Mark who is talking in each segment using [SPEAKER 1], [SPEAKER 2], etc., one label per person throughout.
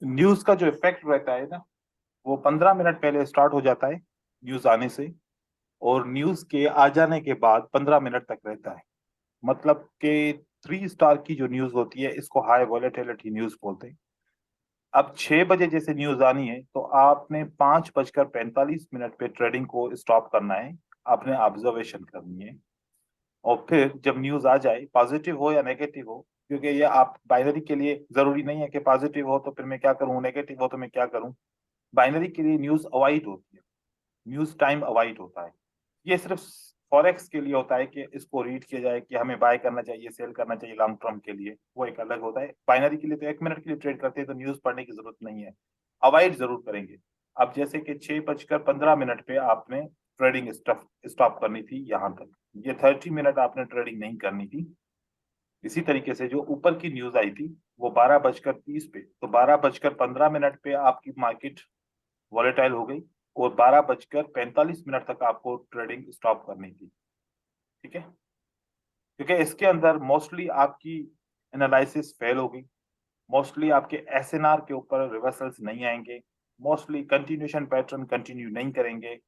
[SPEAKER 1] News का जो effect रहता है ना, वो 15 मिनट पहले स्टार्ट हो जाता है न्यूज आने से, और न्यूज के आ जाने के बाद 15 मिनट तक रहता है। मतलब कि 3 स्टार की जो न्यूज होती है इसको हाई वॉलेटिलिटी न्यूज बोलते हैं। अब 6 बजे जैसे न्यूज आनी है तो आपने 5:45 पे ट्रेडिंग को स्टॉप करना है। आपने ऑब्जर्वेशन करनी है, और फिर जब न्यूज आ जाए, पॉजिटिव हो या नेगेटिव हो, क्योंकि ये आप बाइनरी के लिए जरूरी नहीं है कि पॉजिटिव हो तो फिर मैं क्या करूं, नेगेटिव हो तो मैं क्या करूं। बाइनरी के लिए न्यूज अवॉइड होती है, न्यूज टाइम अवॉइड होता है। ये सिर्फ फॉरेक्स के लिए होता है कि इसको रीड किया जाए कि हमें बाय करना चाहिए, सेल करना चाहिए लॉन्ग टर्म के लिए, वो एक अलग होता है। बाइनरी के लिए तो 1 मिनट के लिए ट्रेड करते हैं तो न्यूज पढ़ने की जरूरत नहीं है, अवॉइड जरूर करेंगे। अब जैसे कि 6:15 पे आपने ट्रेडिंग स्टॉप स्टॉप करनी थी यहाँ तक, ये 30 मिनट आपने ट्रेडिंग नहीं करनी थी। इसी तरीके से जो ऊपर की न्यूज आई थी वो 12:30 पे, तो 12:15 पे आपकी मार्केट वॉलेटाइल हो गई, और 12:45 तक आपको ट्रेडिंग स्टॉप करनी थी। ठीक है, क्योंकि इसके अंदर मोस्टली आपकी एनालिसिस फेल होगी, मोस्टली आपके एसएनआर के ऊपर रिवर्सल्स नहीं आएंगे, मोस्टली कंटिन्यूशन पैटर्न कंटिन्यू नहीं करेंगे,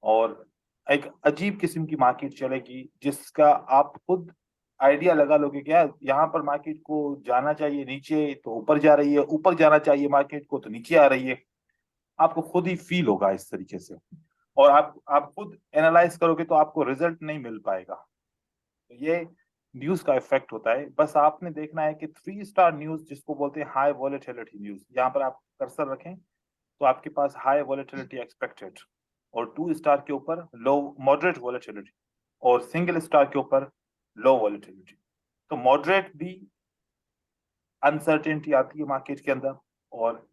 [SPEAKER 1] और एक अजीब किस्म की मार्केट चलेगी जिसका आप खुद आइडिया लगा लोगे कि यार यहाँ पर मार्केट को जाना चाहिए नीचे तो ऊपर जा रही है, ऊपर जाना चाहिए मार्केट को तो नीचे आ रही है। आपको खुद ही फील होगा इस तरीके से, और आप खुद एनालाइज करोगे तो आपको रिजल्ट नहीं मिल पाएगा। तो ये न्यूज का इफेक्ट होता है। बस आपने देखना है कि 3 स्टार न्यूज जिसको बोलते हैं हाई वॉलेटिलिटी न्यूज, यहाँ पर आप कर्सर रखें तो आपके पास हाई वॉलेटिलिटी एक्सपेक्टेड, और 2 स्टार के ऊपर लो मॉडरेट वॉलेटिलिटी, और सिंगल स्टार के ऊपर लो वॉलेटिलिटी। तो मॉडरेट भी अनसर्टेनिटी आती है मार्केट के अंदर, और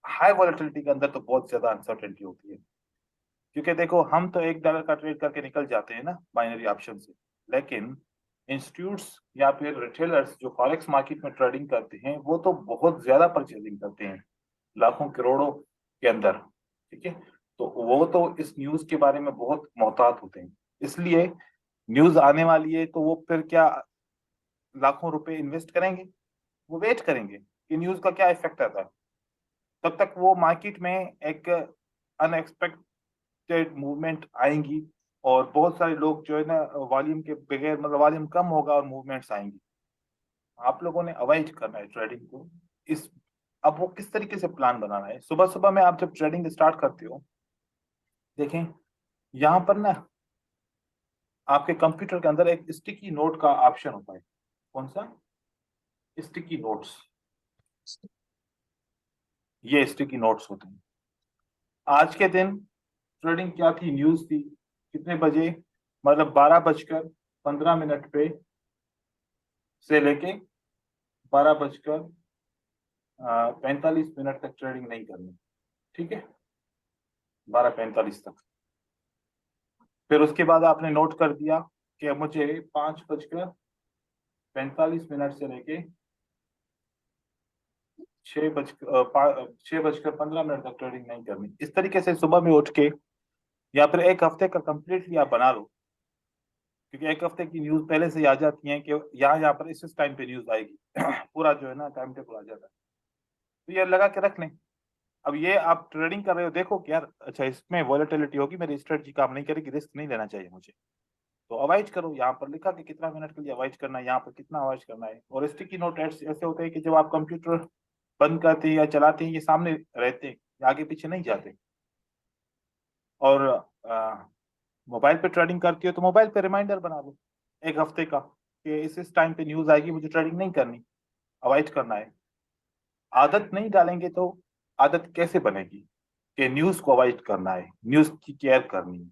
[SPEAKER 1] हाई वॉलेटिलिटी के अंदर तो बहुत ज्यादा अनसर्टेनिटी होती है। क्योंकि देखो, हम तो $1 का ट्रेड करके निकल जाते हैं ना बाइनरी ऑप्शन से, लेकिन इंस्टीट्यूट्स या फिर रिटेलर्स जो फॉरेक्स मार्केट में ट्रेडिंग करते हैं वो तो बहुत ज्यादा परचेजिंग करते हैं, लाखों करोड़ों के अंदर। ठीक है, तो वो तो इस न्यूज के बारे में बहुत मोहतात होते हैं। इसलिए न्यूज आने वाली है तो वो फिर क्या लाखों रुपए इन्वेस्ट करेंगे? वो वेट करेंगे कि न्यूज का क्या इफेक्ट आता है। तब तक वो मार्केट में एक अनएक्सपेक्टेड मूवमेंट आएंगी, और बहुत सारे लोग जो है ना वॉल्यूम के बगैर, मतलब वॉल्यूम कम होगा और मूवमेंट्स आएंगी। आप लोगों ने अवॉइड करना है ट्रेडिंग को। इस अब वो किस तरीके से प्लान बनाना है, सुबह सुबह में आप जब ट्रेडिंग स्टार्ट करते हो, देखें यहाँ पर ना आपके कंप्यूटर के अंदर एक स्टिकी नोट का ऑप्शन होता है। कौन सा? Sticky notes. ये स्टिकी नोट्स होते हैं। आज के दिन ट्रेडिंग क्या थी, न्यूज थी कितने बजे, मतलब 12:15 पे से लेके 12:45 तक ट्रेडिंग नहीं करनी। ठीक है, 12:45 तक। फिर उसके बाद आपने नोट कर दिया कि अब मुझे 5:45 से लेके 6:15 तक ट्रेडिंग नहीं करनी। इस तरीके से सुबह में उठ के, या फिर एक हफ्ते का कंप्लीटली आप बना लो, क्योंकि एक हफ्ते की न्यूज पहले से ही आ जाती है कि यहाँ यहाँ पर इस टाइम पे न्यूज आएगी। पूरा जो है ना टाइम टेबल आ जाता है, तो ये लगा के रख लें। अब ये आप ट्रेडिंग कर रहे हो, देखो कि यार अच्छा इसमें वॉलेटिलिटी होगी, मेरी स्ट्रेटजी काम नहीं करेगी, रिस्क नहीं लेना चाहिए मुझे, तो अवॉइड करो। यहाँ पर लिखा कि कितना मिनट के लिए अवॉइड करना है, यहाँ पर कितना अवॉइड करना है। और स्टिकी नोट ऐसे होते हैं कि जब आप कंप्यूटर बंद करते हैं या चलाते हैं ये सामने रहते हैं, आगे पीछे नहीं जाते। और मोबाइल पे ट्रेडिंग करती हो तो मोबाइल पे रिमाइंडर बना लो एक हफ्ते का कि इस टाइम पे न्यूज आएगी, मुझे ट्रेडिंग नहीं करनी, अवॉइड करना है। आदत नहीं डालेंगे तो आदत कैसे बनेगी कि न्यूज को अवॉइड करना है, न्यूज की केयर करनी है।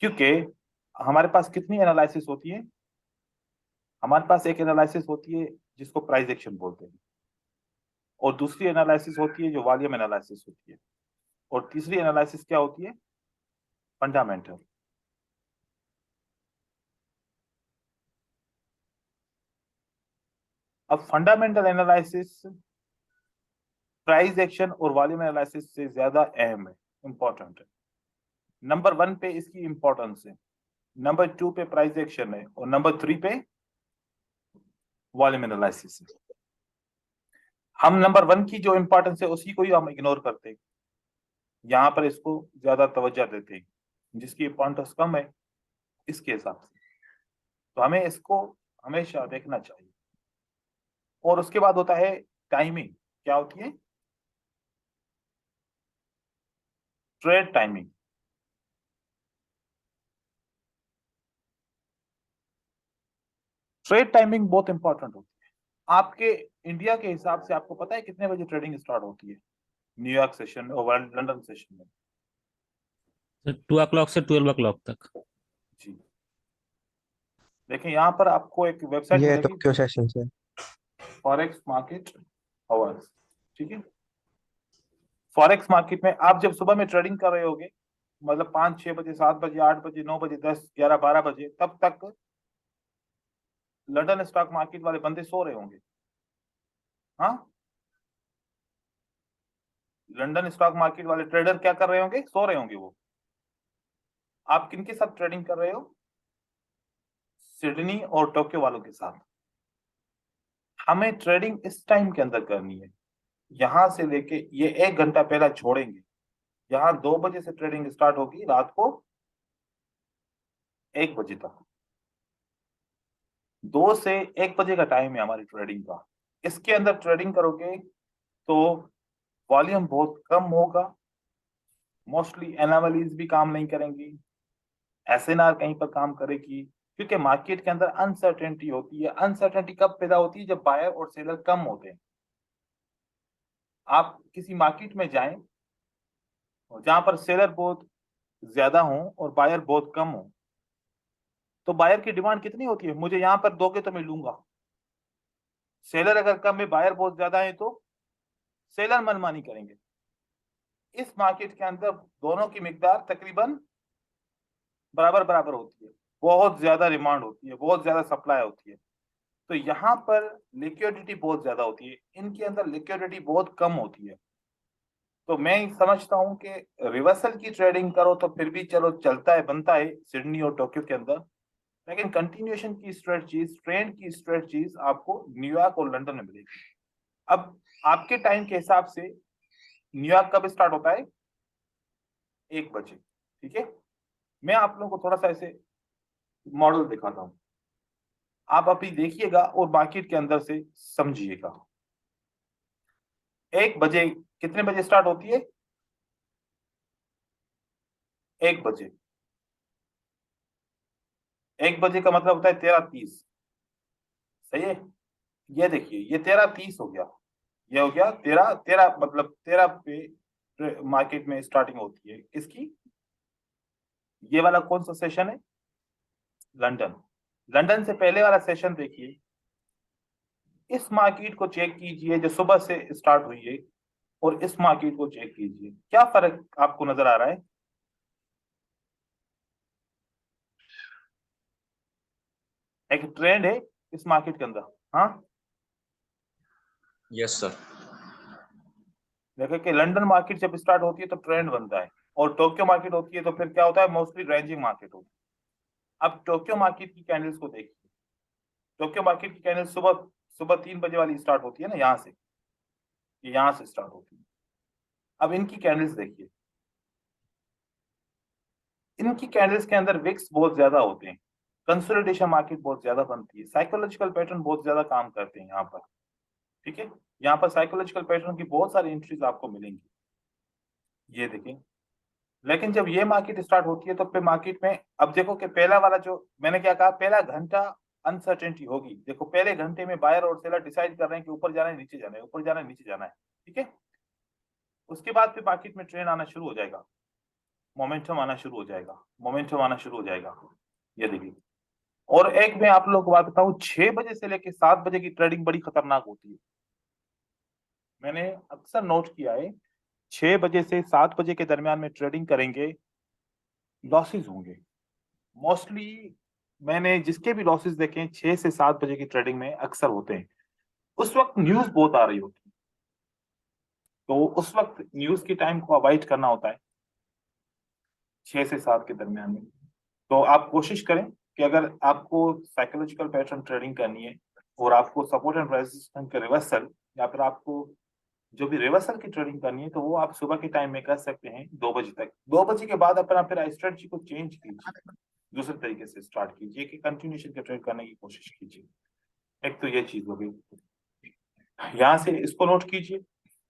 [SPEAKER 1] क्योंकि हमारे पास कितनी एनालिसिस होती है? हमारे पास एक एनालिसिस होती है जिसको प्राइस एक्शन बोलते हैं, और दूसरी एनालिसिस होती है जो वॉल्यूम एनालिसिस होती है, और तीसरी एनालिसिस क्या होती है? फंडामेंटल। अब फंडामेंटल एनालिसिस प्राइस एक्शन और वॉल्यूम एनालिसिस से ज्यादा अहम है, इंपॉर्टेंट है। नंबर 1 पे इसकी इंपॉर्टेंस है, नंबर 2 पे प्राइस एक्शन है, और नंबर 3 पे वॉल्यूम एनालिसिस है। हम नंबर वन की जो इंपॉर्टेंस है उसी को ही हम इग्नोर करते हैं, यहाँ पर इसको ज्यादा तवज्जो देते हैं, जिसकी इंपॉर्टेंस कम है इसके हिसाब से। तो हमें इसको हमेशा देखना चाहिए। और उसके बाद होता है टाइमिंग। क्या होती है? Trade timing. ट्रेड टाइमिंग बहुत इंपॉर्टेंट होती है। आपके इंडिया के हिसाब से आपको पता है कितने बजे ट्रेडिंग स्टार्ट होती है न्यूयॉर्क सेशन में और लंदन सेशन में?
[SPEAKER 2] 2 o'clock से 12 o'clock तक।
[SPEAKER 1] जी, देखिए यहाँ पर आपको एक वेबसाइट
[SPEAKER 3] ये
[SPEAKER 1] मिलेगी,
[SPEAKER 3] टोक्यो सेशन से।
[SPEAKER 1] Forex market hours. ठीक है, फॉरेक्स मार्केट में आप जब सुबह में ट्रेडिंग कर रहे होगे, मतलब 5 6 बजे, 7 बजे, 8 बजे, 9 बजे, 10 11 12 बजे, तब तक लंदन स्टॉक मार्केट वाले बंदे सो रहे होंगे। हाँ, लंदन स्टॉक मार्केट वाले ट्रेडर क्या कर रहे होंगे? सो रहे होंगे वो। आप किनके साथ ट्रेडिंग कर रहे हो? सिडनी और टोक्यो वालों के साथ। हमें ट्रेडिंग इस टाइम के अंदर करनी है। यहां से लेके ये 1 घंटा पहला छोड़ेंगे। यहाँ 2 बजे से ट्रेडिंग स्टार्ट होगी रात को 1 बजे तक। 2 से 1 बजे का टाइम है हमारी ट्रेडिंग का। इसके अंदर ट्रेडिंग करोगे तो वॉल्यूम बहुत कम होगा। मोस्टली एनालिस भी काम नहीं करेंगी, एसएनआर कहीं पर काम करेगी, क्योंकि मार्केट के अंदर अनसर्टेनिटी होती है। अनसर्टेनिटी कब पैदा होती है? जब बायर और सेलर कम होते हैं। आप किसी मार्केट में जाएं जहां पर सेलर बहुत ज्यादा हो और बायर बहुत कम हो, तो बायर की डिमांड कितनी होती है? मुझे यहां पर दोगे तो मैं लूंगा। सेलर अगर कम है, बायर बहुत ज्यादा है, तो सेलर मनमानी करेंगे। इस मार्केट के अंदर दोनों की मिकदार तकरीबन बराबर बराबर होती है। बहुत ज्यादा डिमांड होती है, बहुत ज्यादा सप्लाई होती है। तो यहाँ पर लिक्विडिटी बहुत ज्यादा होती है, इनके अंदर लिक्विडिटी बहुत कम होती है। तो मैं समझता हूँ कि रिवर्सल की ट्रेडिंग करो तो फिर भी चलो चलता है, बनता है सिडनी और टोक्यो के अंदर। लेकिन कंटिन्यूएशन की स्ट्रेटजीज, ट्रेंड की स्ट्रेटजीज आपको न्यूयॉर्क और लंदन में मिलेगी। अब आपके टाइम के हिसाब से न्यूयॉर्क कब स्टार्ट होता है? 1 बजे। ठीक है, मैं आप लोगों को थोड़ा सा ऐसे मॉडल दिखाता हूँ, आप अभी देखिएगा और मार्केट के अंदर से समझिएगा। 1 बजे कितने बजे स्टार्ट होती है? 1 बजे। 1 बजे का मतलब होता है 13:30। सही है, ये देखिए ये 13:30 हो गया। ये हो गया 13 13, मतलब 13 पे मार्केट में स्टार्टिंग होती है किसकी? ये वाला कौन सा सेशन है? लंदन। लंदन से पहले वाला सेशन देखिए। इस मार्केट को चेक कीजिए जो सुबह से स्टार्ट हुई है, और इस मार्केट को चेक कीजिए, क्या फर्क आपको नजर आ रहा है? एक ट्रेंड है इस मार्केट के अंदर। हाँ,
[SPEAKER 4] यस सर।
[SPEAKER 1] देखो कि लंदन मार्केट जब स्टार्ट होती है तो ट्रेंड बनता है, और टोक्यो मार्केट होती है तो फिर क्या होता है? मोस्टली रेंजिंग मार्केट होती है। अब टोक्यो मार्केट की कैंडल्स को देखिए। टोक्यो मार्केट की कैंडल सुबह सुबह 3 बजे वाली स्टार्ट होती है ना, यहाँ से, ये यहाँ से स्टार्ट होती है। अब इनकी कैंडल्स देखिए। इनकी कैंडल्स के अंदर विक्स बहुत ज्यादा होते हैं, कंसोलिडेशन मार्केट बहुत ज्यादा बनती है, साइकोलॉजिकल पैटर्न बहुत ज्यादा काम करते हैं यहाँ पर। ठीक है, यहाँ पर साइकोलॉजिकल पैटर्न की बहुत सारी एंट्रीज आपको मिलेंगी, ये देखें। लेकिन जब ये मार्केट स्टार्ट होती है तो फिर मार्केट में अब देखो कि पहला वाला जो मैंने क्या कहा, पहला घंटा अनसर्टेनिटी होगी। देखो पहले घंटे में बायर और सेलर डिसाइड कर रहे हैं कि ऊपर जाना है नीचे जाना है, ऊपर जाना है नीचे जाना है। ठीक है, उसके बाद फिर मार्केट में ट्रेंड आना शुरू हो जाएगा, मोमेंटम आना शुरू हो जाएगा, मोमेंटम आना शुरू हो जाएगा। ये देखिए। और एक मैं आप लोगों को बात बताऊं, 6 बजे से लेकर 7 बजे की ट्रेडिंग बड़ी खतरनाक होती है। मैंने अक्सर नोट किया है, 6 बजे से 7 बजे के दरमियान में ट्रेडिंग करेंगे, लॉसेस होंगे मोस्टली। मैंने जिसके भी लॉसेस देखे हैं 6 से 7 बजे की ट्रेडिंग में अक्सर होते हैं। उस वक्त न्यूज बहुत आ रही होती है, तो उस वक्त न्यूज की टाइम को अवॉइड करना होता है 6 से 7 के दरमियान में। तो आप कोशिश करें कि अगर आपको साइकोलॉजिकल पैटर्न ट्रेडिंग करनी है और आपको सपोर्ट एंड रेजिस्टेंस के रिवर्सल या फिर आपको जो भी रिवर्सल की ट्रेडिंग करनी है तो वो आप सुबह के टाइम में कर सकते हैं 2 बजे तक। 2 बजे के बाद अपना फिर स्ट्रेटजी को चेंज कीजिए, दूसरे तरीके से स्टार्ट कीजिए कि कंटिन्यूशन के ट्रेड करने की कोशिश कीजिए। एक तो ये चीज हो गई, यहाँ से इसको नोट कीजिए,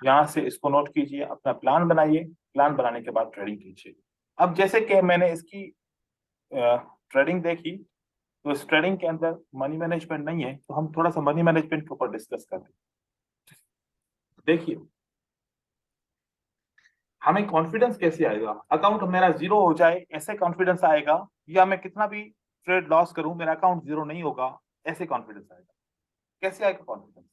[SPEAKER 1] यहाँ से इसको नोट कीजिए, अपना प्लान बनाइए, प्लान बनाने के बाद ट्रेडिंग कीजिए। अब जैसे कि मैंने इसकी ट्रेडिंग देखी, तो इस ट्रेडिंग के अंदर मनी मैनेजमेंट नहीं है, तो हम थोड़ा सा मनी मैनेजमेंट के ऊपर डिस्कस करते हैं। देखिए हमें कॉन्फिडेंस कैसे आएगा, अकाउंट मेरा जीरो हो जाए ऐसे कॉन्फिडेंस आएगा, या मैं कितना भी ट्रेड लॉस करूं मेरा अकाउंट जीरो नहीं होगा ऐसे कॉन्फिडेंस आएगा? कैसे आएगा कॉन्फिडेंस?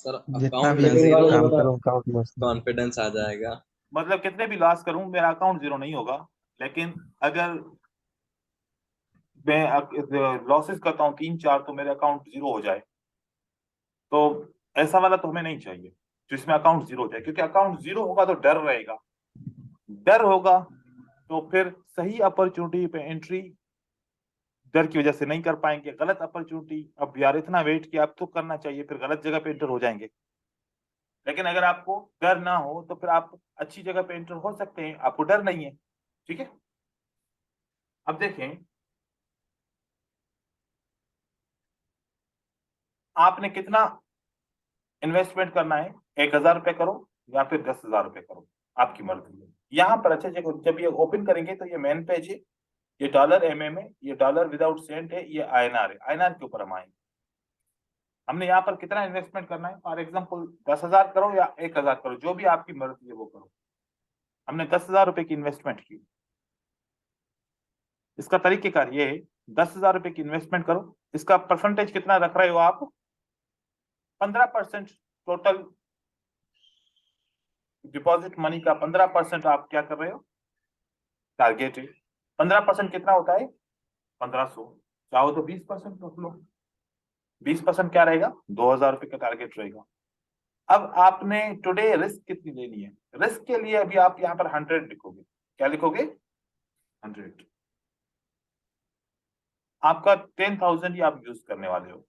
[SPEAKER 2] सर
[SPEAKER 3] जितना
[SPEAKER 2] अकाउंट
[SPEAKER 3] भी
[SPEAKER 2] में जीरो
[SPEAKER 3] काम
[SPEAKER 2] होगा
[SPEAKER 3] करो अकाउंट लॉस नहीं।
[SPEAKER 2] कॉन्फिडेंस आ जाएगा।
[SPEAKER 1] मतलब कितने भी लॉस करूं मेरा अकाउंट जीरो नहीं होगा, लेकिन अगर मैं लॉसेस करता हूँ 3-4 तो मेरे अकाउंट जीरो हो जाए, तो ऐसा वाला तो हमें नहीं चाहिए जिसमें अकाउंट जीरो हो जाए, क्योंकि अकाउंट जीरो होगा तो डर रहेगा, डर होगा तो फिर सही अपॉर्चुनिटी पे एंट्री डर की वजह से नहीं कर पाएंगे, गलत अपॉर्चुनिटी अब यार इतना वेट किया अब तो करना चाहिए, फिर गलत जगह पे एंटर हो जाएंगे। लेकिन अगर आपको डर ना हो तो फिर आप अच्छी जगह पे एंटर हो सकते हैं, आपको डर नहीं है। ठीक है, अब देखें आपने कितना इन्वेस्टमेंट करना है, 1,000 रुपये करो या फिर 10,000 रुपये करो, आपकी मर्जी है। यहाँ पर अच्छे से जब ये ओपन करेंगे तो ये मेन पेज है, ये डॉलर एमएम है, ये डॉलर विदाउट सेंट है, ये आईएनआर है, आईएनआर के ऊपर हम आएंगे। हमने यहाँ पर कितना इन्वेस्टमेंट करना है, फॉर एग्जाम्पल 10,000 करो या 1,000 करो, जो भी आपकी मर्जी है वो करो। हमने 10,000 रुपये की इन्वेस्टमेंट की, इसका तरीकेकार ये है, 10,000 रुपये की इन्वेस्टमेंट करो, इसका परसेंटेज कितना रख रहे हो आप, 15%। टोटल डिपॉजिट मनी का 15% आप क्या कर रहे हो, टारगेट है। 15% कितना होता है, 1,500, चाहो तो 20% रख लो, 20% क्या रहेगा, 2,000 रुपये का टारगेट रहेगा। अब आपने टुडे रिस्क कितनी लेनी है, रिस्क के लिए अभी आप यहाँ पर 100 लिखोगे, क्या लिखोगे, 100। आपका 10,000 ही आप यूज करने वाले हो।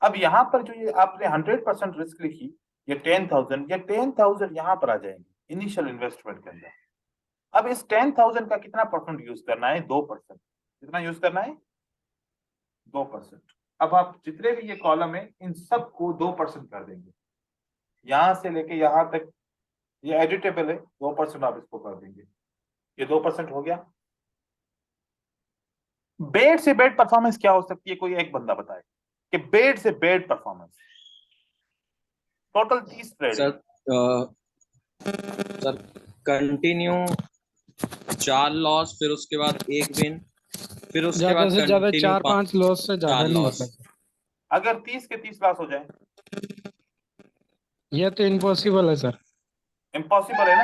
[SPEAKER 1] अब यहाँ पर जो ये आपने 100% रिस्क लिखी, ये 10,000, ये 10,000 यहाँ पर आ जाएंगे इनिशियल इन्वेस्टमेंट के अंदर। अब इस 10,000 का कितना परसेंट यूज करना है, 2%। कितना यूज करना है, 2%। अब आप जितने भी ये कॉलम है इन सबको 2% कर देंगे, यहां से लेके यहां तक ये एडिटेबल है, 2% आप इसको कर देंगे, ये 2% हो गया। बेड से बेड परफॉर्मेंस क्या हो सकती है, कोई एक बंदा बताए कि बेड से बेड परफॉर्मेंस। टोटल 30 ट्रेड है
[SPEAKER 2] सर कंटिन्यू 4 लॉस, फिर उसके बाद 1 विन, फिर उसके
[SPEAKER 4] ज्यादा
[SPEAKER 2] बाद
[SPEAKER 4] से ज्यादा
[SPEAKER 2] कंटिन्यू
[SPEAKER 4] 4-5 लॉस से ज्यादा
[SPEAKER 2] 4
[SPEAKER 4] नहीं
[SPEAKER 2] लॉस।
[SPEAKER 4] होता।
[SPEAKER 1] अगर 30 के 30 लॉस हो जाए,
[SPEAKER 4] ये तो इम्पॉसिबल है सर।
[SPEAKER 1] इम्पॉसिबल है ना,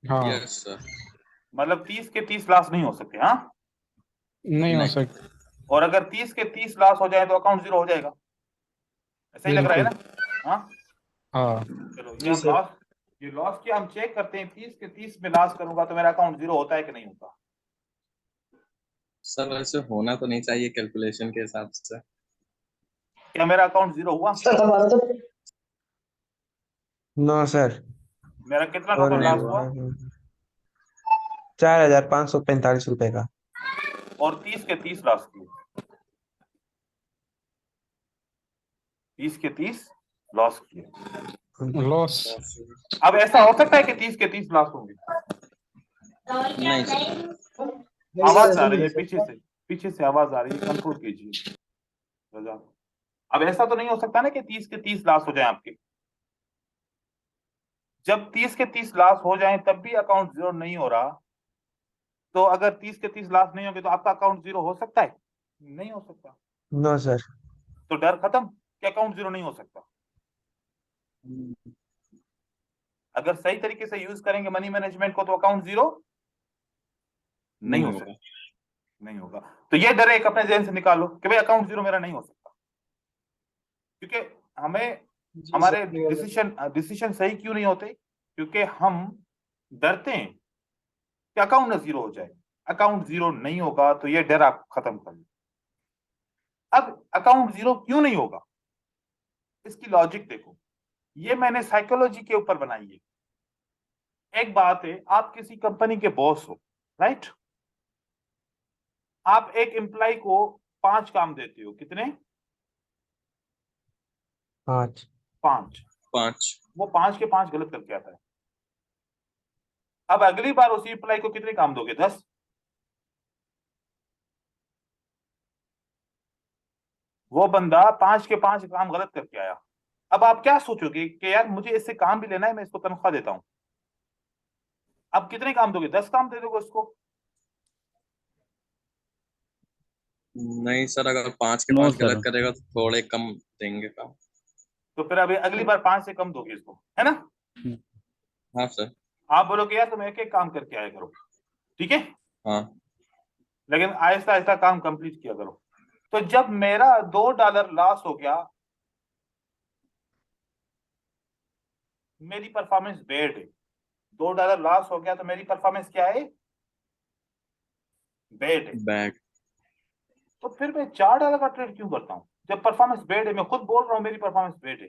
[SPEAKER 4] हाँ,
[SPEAKER 2] यस सर।
[SPEAKER 1] मतलब 30 के 30 लॉस नहीं हो सकते, हाँ।
[SPEAKER 4] नहीं हो
[SPEAKER 2] नहीं
[SPEAKER 4] सकता।
[SPEAKER 1] और अगर 30 के 30 लॉस हो जाए तो अकाउंट जीरो हो जाएगा, ऐसा ही लग रहा है
[SPEAKER 4] बिल्कुल।
[SPEAKER 1] ना, हाँ।
[SPEAKER 4] हाँ,
[SPEAKER 1] चलो ये
[SPEAKER 3] जी
[SPEAKER 1] हम
[SPEAKER 3] सर।
[SPEAKER 1] लॉस, ये लॉस की हम चेक करते हैं, 30 के 30 में लॉस करूंगा तो मेरा अकाउंट जीरो होता है कि नहीं होता।
[SPEAKER 2] सर वैसे होना तो नहीं चाहिए कैलकुलेशन के हिसाब से।
[SPEAKER 1] क्या मेरा अकाउंट जीरो हुआ,
[SPEAKER 3] सर हमारा तो नो सर।
[SPEAKER 1] मेरा कितना
[SPEAKER 3] और
[SPEAKER 1] टोटल लॉस हुआ,
[SPEAKER 3] 4,545 रुपए का।
[SPEAKER 1] और 30 के 30 लॉस किए, 30 के 30 लॉस किए।
[SPEAKER 4] लॉस।
[SPEAKER 1] अब ऐसा हो सकता है कि 30 के 30 लॉस होंगे,
[SPEAKER 2] नहीं सर।
[SPEAKER 1] आवाज आ रही है पीछे से, पीछे से आवाज आ रही है, कंट्रोल कीजिए रजा। अब ऐसा तो नहीं हो सकता ना कि 30 के 30 लॉस हो जाए आपके, जब 30 के 30 लॉस हो जाए तब भी अकाउंट जीरो नहीं हो रहा, तो अगर 30 के 30 लॉस नहीं होंगे तो आपका अकाउंट जीरो हो सकता है, नहीं हो सकता।
[SPEAKER 3] No sir.
[SPEAKER 1] तो डर खत्म कि अकाउंट जीरो नहीं हो सकता। अगर सही तरीके से यूज करेंगे मनी मैनेजमेंट को तो अकाउंट जीरो नहीं हो सकता, नहीं होगा। तो ये डर एक अपने जहन से निकालो कि भाई अकाउंट जीरो मेरा नहीं हो सकता, क्योंकि हमें हमारे डिसीजन डिसीजन सही क्यों नहीं होते, क्योंकि हम डरते हैं कि अकाउंट ना जीरो हो जाए। अकाउंट जीरो नहीं होगा तो ये डर आप खत्म कर लो। अब अकाउंट जीरो क्यों नहीं होगा, इसकी लॉजिक देखो, ये मैंने साइकोलॉजी के ऊपर बनाई है। एक बात है, आप किसी कंपनी के बॉस हो, राइट, आप एक एम्प्लॉय को 5 काम देते हो, कितने?
[SPEAKER 3] 5।
[SPEAKER 1] 5।
[SPEAKER 2] 5
[SPEAKER 1] वो 5 के 5 गलत करके आता है। अब अगली बार उसी एम्प्लॉय को कितने काम दोगे? 10। वो बंदा 5 के 5 काम गलत करके आया। अब आप क्या सोचोगे कि यार मुझे इससे काम भी लेना है, मैं इसको तनख्वाह देता हूं। अब कितने काम दोगे? 10 काम दे दोगे उसको।
[SPEAKER 2] नहीं सर, अगर 5 के
[SPEAKER 5] नो
[SPEAKER 2] 5
[SPEAKER 5] सर।
[SPEAKER 2] गलत करेगा तो थोड़े कम देंगे काम।
[SPEAKER 1] तो फिर अभी अगली बार 5 से कम दोगे इसको, है ना?
[SPEAKER 2] हाँ सर।
[SPEAKER 1] आप बोलोगे यार तुम एक एक काम करके आया करो, ठीक है,
[SPEAKER 2] हाँ
[SPEAKER 1] लेकिन आहिस्ता आहिस्ता काम कंप्लीट किया करो। तो जब मेरा $2 लॉस हो गया, मेरी परफॉर्मेंस बैड है। $2 लॉस हो गया तो मेरी परफॉर्मेंस क्या है? बैड है।
[SPEAKER 2] बैड।
[SPEAKER 1] तो फिर मैं $4 का ट्रेड क्यों करता हूं जब परफॉर्मेंस बैड है? मैं खुद बोल रहा हूं मेरी परफॉर्मेंस बैड है।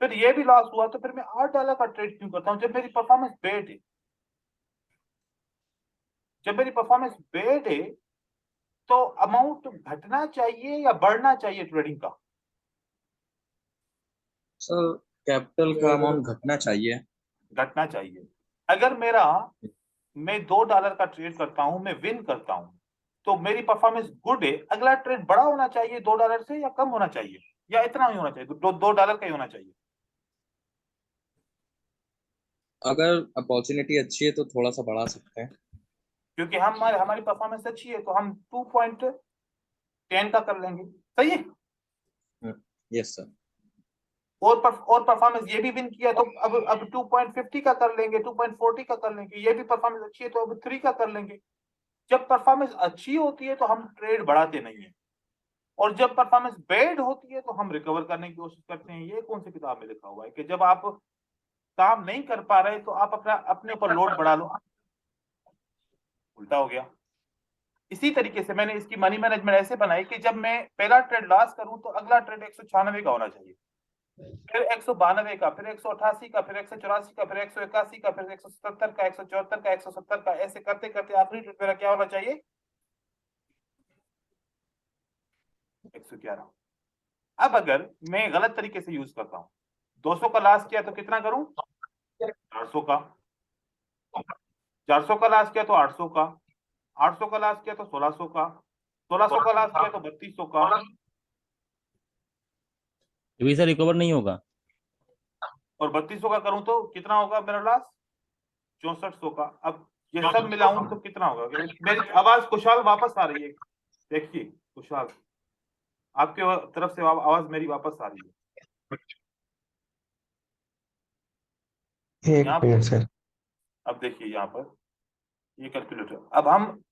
[SPEAKER 1] फिर ये भी लॉस हुआ तो फिर मैं $8 का ट्रेड क्यों करता हूं जब मेरी परफॉर्मेंस बैड है? जब मेरी परफॉर्मेंस बैड है तो अमाउंट घटना चाहिए या बढ़ना चाहिए ट्रेडिंग का?
[SPEAKER 2] सर कैपिटल का अमाउंट घटना चाहिए।
[SPEAKER 1] घटना चाहिए। अगर मैं $2 का ट्रेड करता हूं, मैं विन करता हूं, तो मेरी परफॉर्मेंस गुड है, अगला ट्रेड बड़ा होना चाहिए $2 से या कम होना चाहिए, या इतना ही होना चाहिए, $2 का ही होना चाहिए?
[SPEAKER 2] अगर अपॉर्चुनिटी अच्छी है तो थोड़ा सा बढ़ा सकते हैं।
[SPEAKER 1] क्योंकि हमारी परफॉर्मेंस अच्छी है तो हम 2.10 का कर लेंगे, सही है।
[SPEAKER 2] Yes sir.
[SPEAKER 1] और परफॉर्मेंस ये भी विन किया तो अब 2.50 का कर लेंगे, 2.40 का कर लेंगे। ये भी परफॉर्मेंस अच्छी है तो अब 3 का कर लेंगे। जब परफॉर्मेंस अच्छी होती है तो हम ट्रेड बढ़ाते नहीं है, और जब परफॉर्मेंस बैड होती है तो हम रिकवर करने की कोशिश करते हैं। ये कौन सी किताब में लिखा हुआ है कि जब आप काम नहीं कर पा रहे तो आप अपने ऊपर लोड बढ़ा लो? उल्टा हो गया। इसी तरीके से मैंने इसकी मनी मैनेजमेंट ऐसे बनाई कि जब मैं पहला ट्रेड लॉस करूं तो अगला ट्रेड 196 का होना चाहिए, फिर 192 का, फिर 188 का, फिर 184 का, फिर 181 का, फिर 177 का, 174 का, 170 का, ऐसे करते करते आखिरी ट्रेड मेरा क्या होना चाहिए? 111। अब अगर मैं गलत तरीके से यूज करता हूं, 200 का लॉस किया तो कितना करूं? 400 का। 400 का लॉस किया तो 800 का। 800 का लॉस किया तो 1600 का। 1600 का लॉस किया तो 3200 का।
[SPEAKER 5] ये भी सर रिकवर नहीं होगा।
[SPEAKER 1] और 3200 का करूं तो कितना होगा मेरा लॉस? 6400 का। अब ये सब मिलाऊं तो कितना होगा? मेरी आवाज कुशाल वापस आ रही है, देखिए कुशाल, आपके तरफ से आवाज मेरी वापस आ रही है।
[SPEAKER 3] एक
[SPEAKER 1] यहाँ
[SPEAKER 3] मिनट सर।
[SPEAKER 1] अब देखिए यहाँ पर ये कैलकुलेटर, अब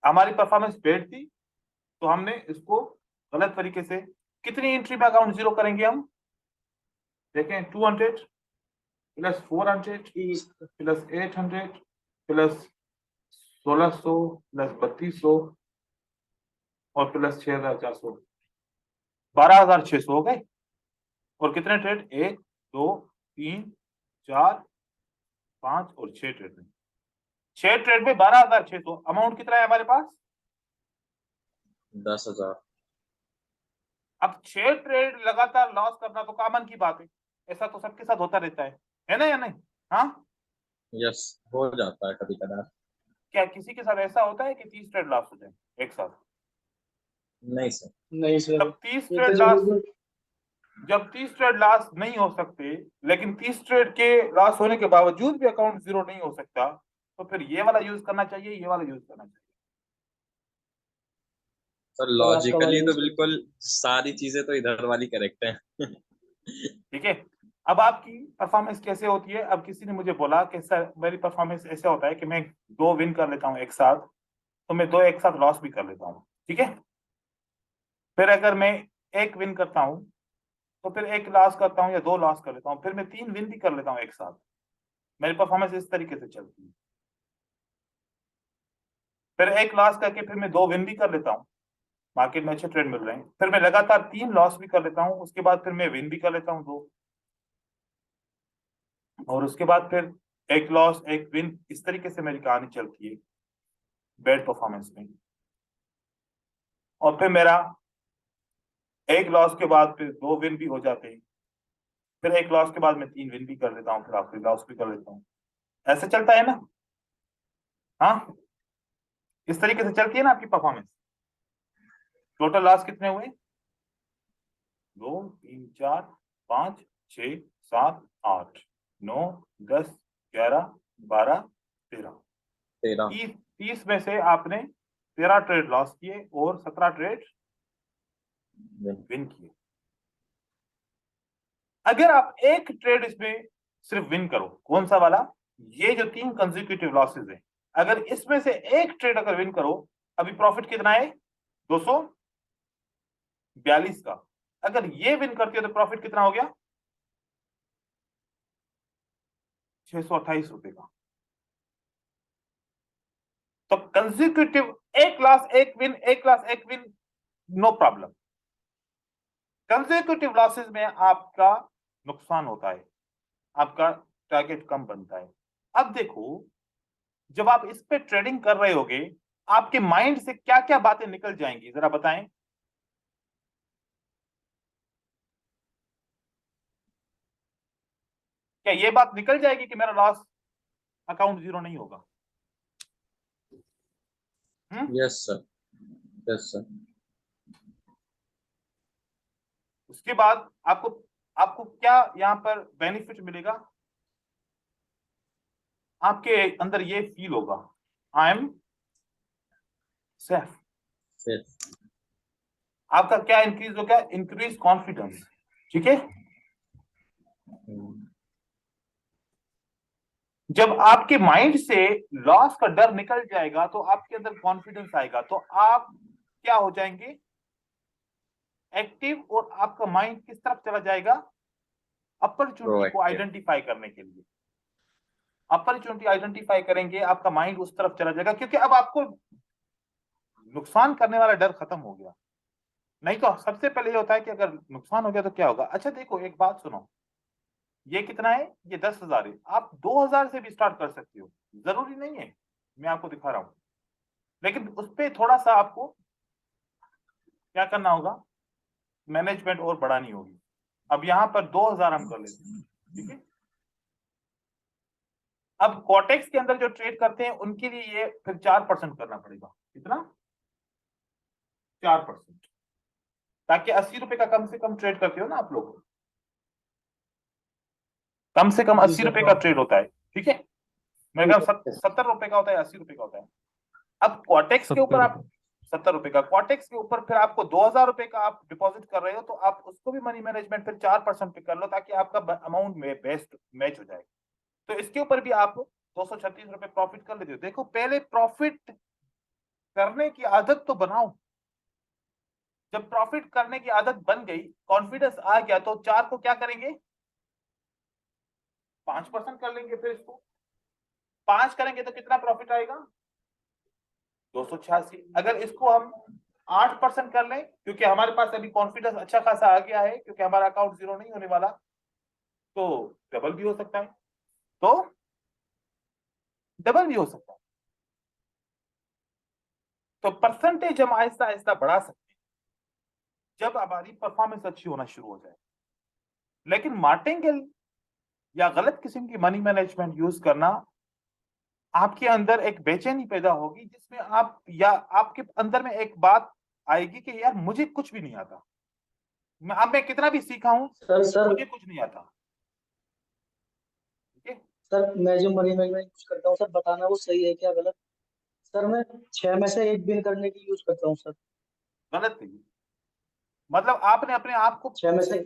[SPEAKER 1] हमारी परफॉर्मेंस बैड थी तो हमने इसको गलत तरीके से, कितनी एंट्री में अकाउंट जीरो करेंगे हम? देखें, 200 प्लस 400 प्लस 800 प्लस 1600 प्लस 3200 और प्लस 6400, 12600 हो गए। और कितने ट्रेड? 1 2 3 4 5 और 6 ट्रेड में, 6 ट्रेड में 12600। अमाउंट कितना है हमारे पास?
[SPEAKER 2] 10,000।
[SPEAKER 1] अब 6 ट्रेड लगातार लॉस करना तो कॉमन की बात है, ऐसा तो सबके साथ होता रहता है ना या नहीं? हाँ,
[SPEAKER 2] यस, हो जाता है कभी कभार।
[SPEAKER 1] क्या किसी के साथ ऐसा होता है कि 30 ट्रेड लॉस हो जाए एक साथ?
[SPEAKER 2] नहीं सर।
[SPEAKER 3] नहीं सर।
[SPEAKER 1] जब 30 ट्रेड लॉस जब 30 ट्रेड लॉस नहीं हो सकते, लेकिन 30 ट्रेड के लॉस होने के बावजूद भी अकाउंट जीरो नहीं हो सकता, तो फिर ये वाला यूज करना चाहिए, ये वाला यूज करना चाहिए?
[SPEAKER 2] सर लॉजिकली तो बिल्कुल सारी चीजें तो इधर वाली करेक्ट है।
[SPEAKER 1] ठीक है। अब आपकी परफॉर्मेंस कैसे होती है? अब किसी ने मुझे बोला कि सर मेरी परफॉर्मेंस ऐसे होता है कि मैं 2 विन कर लेता हूँ एक साथ, तो मैं 2 एक साथ लॉस भी कर लेता हूँ, ठीक है। फिर अगर मैं 1 विन करता हूँ तो फिर 1 लॉस करता हूँ या 2 लॉस कर लेता हूँ, फिर मैं 3 विन भी कर लेता हूँ एक साथ। मेरी परफॉर्मेंस इस तरीके से चलती है। फिर 1 लॉस करके फिर मैं 2 विन भी कर लेता हूँ, मार्केट में अच्छे ट्रेड मिल रहे हैं, फिर मैं लगातार 3 लॉस भी कर लेता हूँ, उसके बाद फिर मैं विन भी कर लेता हूँ 2, और उसके बाद फिर 1 लॉस 1 विन, इस तरीके से मेरी कहानी चलती है बैड परफॉर्मेंस में। और फिर मेरा 1 लॉस के बाद फिर 2 विन भी हो जाते हैं, फिर 1 लॉस के बाद मैं 3 विन भी कर लेता हूँ, फिर आखिरी लॉस भी कर लेता हूँ। ऐसे चलता है ना? हाँ, इस तरीके से चलती है ना आपकी परफॉर्मेंस। टोटल लॉस कितने हुए? 2 3 4 5 6 7 8 9 10 11 12 13
[SPEAKER 2] 13।
[SPEAKER 1] 30 में से आपने 13 ट्रेड लॉस किए और 17 ट्रेड विन किए। अगर आप एक ट्रेड इसमें सिर्फ विन करो, कौन सा वाला? ये जो 3 कंसेक्यूटिव लॉसेस है, अगर इसमें से एक ट्रेड अगर विन करो, अभी प्रॉफिट कितना है? 242 का। अगर ये विन करती हो तो प्रॉफिट कितना हो गया? 628 रुपए का। तो consecutive 1 loss 1 win, 1 loss 1 win, no problem. Consecutive losses में आपका नुकसान होता है, आपका टारगेट कम बनता है। अब देखो, जब आप इस पे ट्रेडिंग कर रहे होगे, आपके माइंड से क्या क्या बातें निकल जाएंगी, जरा बताएं। क्या ये बात निकल जाएगी कि मेरा लॉस अकाउंट 0 नहीं होगा?
[SPEAKER 2] Yes sir, yes sir.
[SPEAKER 1] उसके बाद आपको आपको क्या यहां पर बेनिफिट मिलेगा? आपके अंदर ये फील होगा, आई एम सेफ।
[SPEAKER 2] सेफ।
[SPEAKER 1] आपका क्या इंक्रीज होगा? Increase confidence. ठीक है, जब आपके माइंड से लॉस का डर निकल जाएगा तो आपके अंदर कॉन्फिडेंस आएगा, तो आप क्या हो जाएंगे? एक्टिव। और आपका माइंड किस तरफ चला जाएगा? अपॉर्चुनिटी को
[SPEAKER 2] Proactive।
[SPEAKER 1] आइडेंटिफाई करने के लिए। अपॉर्चुनिटी आइडेंटिफाई करेंगे, आपका माइंड उस तरफ चला जाएगा, क्योंकि अब आपको नुकसान करने वाला डर खत्म हो गया। नहीं तो सबसे पहले ये होता है कि अगर नुकसान हो गया तो क्या होगा। अच्छा देखो, एक बात सुनो, ये कितना है? ये 10,000 है। आप 2,000 से भी स्टार्ट कर सकते हो, जरूरी नहीं है, मैं आपको दिखा रहा हूं। लेकिन उस पर थोड़ा सा आपको क्या करना होगा? मैनेजमेंट और बढ़ानी होगी। अब यहां पर 2,000 हम कर लेते हैं, ठीक है। अब कॉटेक्स के अंदर जो ट्रेड करते हैं उनके लिए ये फिर 4% करना पड़ेगा। कितना? 4%, ताकि 80 रुपए का कम से कम ट्रेड करते हो ना आप लोग, कम से कम 80 रुपए का ट्रेड होता है, ठीक है। मेरे ख्याल 70 रुपए का होता है, 80 रुपए का होता है। अब कॉटेक्स के ऊपर आप 70 रुपए का, कॉटेक्स के ऊपर फिर आपको 2,000 रुपए का आप डिपॉजिट कर रहे हो, तो आप उसको भी मनी मैनेजमेंट फिर 4% पे कर लो, ताकि आपका अमाउंट में बेस्ट मैच हो जाए। तो इसके ऊपर भी आप 236 रुपए प्रॉफिट कर लेते हो। देखो, पहले प्रॉफिट करने की आदत तो बनाओ। जब प्रॉफिट करने की आदत बन गई, कॉन्फिडेंस आ गया, तो 4 को क्या करेंगे? 5% कर लेंगे। फिर इसको 5 करेंगे तो कितना प्रॉफिट आएगा? 286। अगर इसको हम 8% कर लें, क्योंकि हमारे पास अभी कॉन्फिडेंस अच्छा खासा आ गया है, क्योंकि हमारा अकाउंट 0 नहीं होने वाला, तो डबल भी हो सकता है। तो डबल भी हो सकता है। तो परसेंटेज हम आहिस्ता आहिस्ता बढ़ा सकते हैं जब हमारी परफॉर्मेंस अच्छी होना शुरू हो जाए। लेकिन मार्टिंगेल या गलत किस्म की मनी मैनेजमेंट यूज करना, आपके अंदर एक बेचैनी पैदा होगी, जिसमें आप या आपके अंदर में एक बात आएगी कि यार मुझे कुछ भी नहीं आता, मैं कितना भी सीखा हूं,
[SPEAKER 6] सर
[SPEAKER 1] मुझे कुछ नहीं आता। ठीक है,
[SPEAKER 6] सर मैं जो मनी मैनेजमेंट यूज करता हूँ सर, बताना वो सही है क्या गलत? सर मैं 6 में से 1 बिन करने की यूज करता हूँ सर।
[SPEAKER 1] गलत है। मतलब आपने अपने आप को
[SPEAKER 6] 6 में से